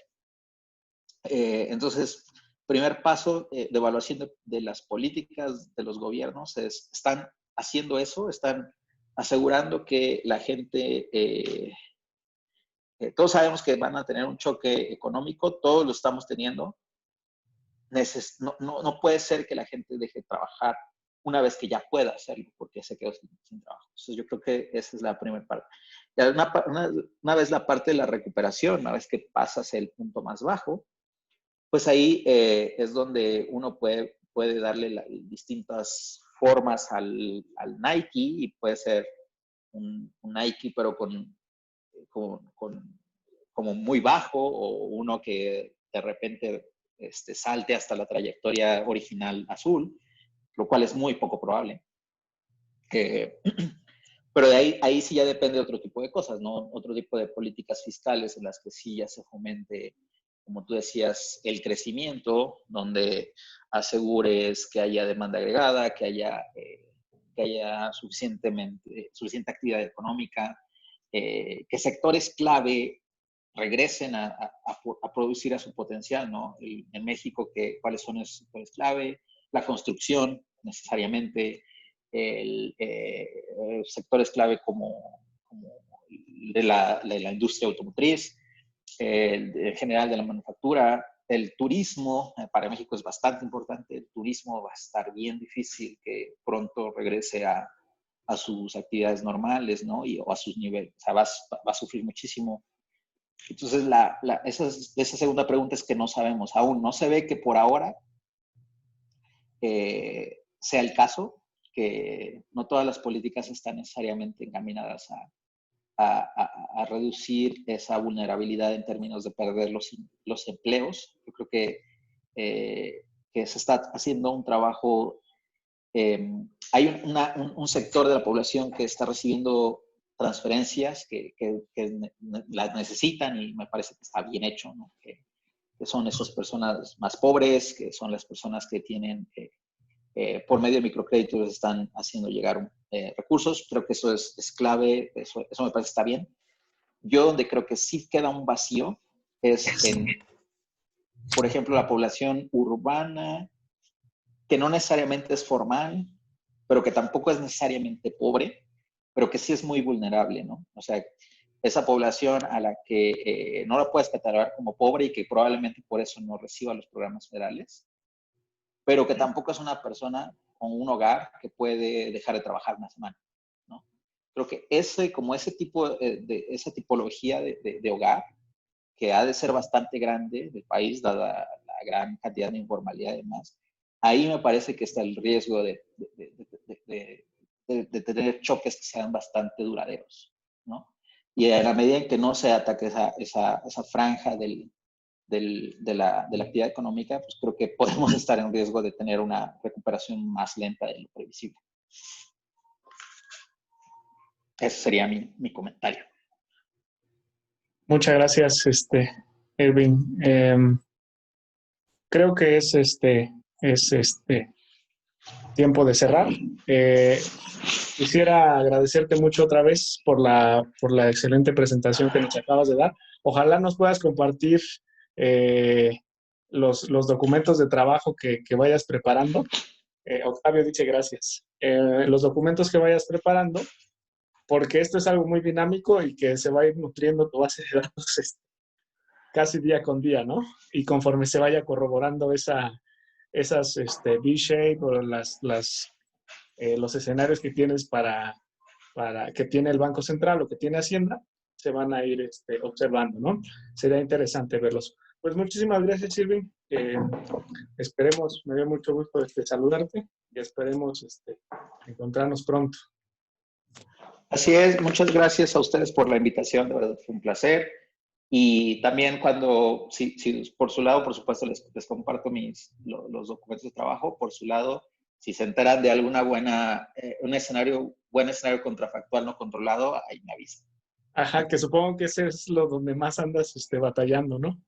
Entonces, primer paso de evaluación de las políticas de los gobiernos es, ¿están haciendo eso, están asegurando que la gente, todos sabemos que van a tener un choque económico, todos lo estamos teniendo. No puede ser que la gente deje de trabajar una vez que ya pueda hacerlo, porque se quedó sin trabajo. Entonces yo creo que esa es la primera parte. Y una vez la parte de la recuperación, una vez que pasas el punto más bajo, pues ahí es donde uno puede darle distintas formas al Nike, y puede ser un Nike pero como muy bajo, o uno que de repente salte hasta la trayectoria original azul, lo cual es muy poco probable. Pero de ahí sí ya depende de otro tipo de cosas, ¿no? Otro tipo de políticas fiscales en las que sí ya se fomente, como tú decías, el crecimiento, donde asegures que haya demanda agregada, que haya suficiente actividad económica, que sectores clave regresen a producir a su potencial, ¿no? En México, ¿cuáles son esos sectores clave? La construcción, necesariamente, sectores clave como de la industria automotriz, en general de la manufactura, el turismo. Para México es bastante importante. El turismo va a estar bien difícil que pronto regrese a sus actividades normales, ¿no? O a sus niveles. O sea, va a sufrir muchísimo. Entonces, esa segunda pregunta es que no sabemos. Aún no se ve que por ahora sea el caso, que no todas las políticas están necesariamente encaminadas a reducir esa vulnerabilidad en términos de perder los empleos. Yo creo que se está haciendo un trabajo. Hay un sector de la población que está recibiendo transferencias que las necesitan, y me parece que está bien hecho, ¿no? Que son esas personas más pobres, que son las personas que tienen, por medio de microcréditos, están haciendo llegar recursos. Creo que eso es clave, eso me parece que está bien. Yo donde creo que sí queda un vacío es en, por ejemplo, la población urbana, que no necesariamente es formal, pero que tampoco es necesariamente pobre, pero que sí es muy vulnerable, ¿no? O sea, esa población a la que no la puedes catalogar como pobre y que probablemente por eso no reciba los programas federales, pero que tampoco es una persona con un hogar que puede dejar de trabajar una semana, ¿no? Creo que ese tipo esa tipología de hogar, que ha de ser bastante grande del país, dada la gran cantidad de informalidad y demás, ahí me parece que está el riesgo de tener choques que sean bastante duraderos, ¿no? Y a la medida en que no se ataque esa franja de la actividad económica, pues creo que podemos estar en riesgo de tener una recuperación más lenta de lo previsible. Ese sería mi comentario.
Muchas gracias, Irving. Creo que es tiempo de cerrar. Quisiera agradecerte mucho otra vez por la excelente presentación que nos acabas de dar. Ojalá nos puedas compartir los documentos de trabajo que vayas preparando. Octavio dice gracias. Los documentos que vayas preparando, porque esto es algo muy dinámico y que se va a ir nutriendo tu base de datos casi día con día, ¿no? Y conforme se vaya corroborando esas V-shape o los escenarios que tienes para que tiene el Banco Central o que tiene Hacienda, se van a ir observando, ¿no? Sería interesante verlos. Pues muchísimas gracias, Irving. Esperemos, me dio mucho gusto saludarte y esperemos encontrarnos pronto.
Así es, muchas gracias a ustedes por la invitación, de verdad fue un placer. Y también si por su lado, por supuesto, les comparto los documentos de trabajo. Por su lado, si se enteran de alguna buen escenario contrafactual no controlado, ahí me avisan.
Ajá, que supongo que ese es lo donde más andas batallando, ¿no?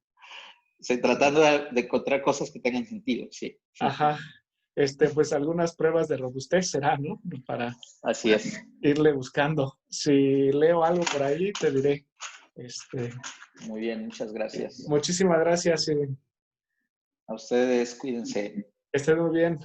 Sí, tratando de encontrar cosas que tengan sentido, sí.
Ajá. Pues algunas pruebas de robustez será, ¿no?
Así es.
Irle buscando. Si leo algo por ahí, te diré.
Muy bien, muchas gracias.
Muchísimas gracias.
A ustedes, cuídense.
Estén muy bien.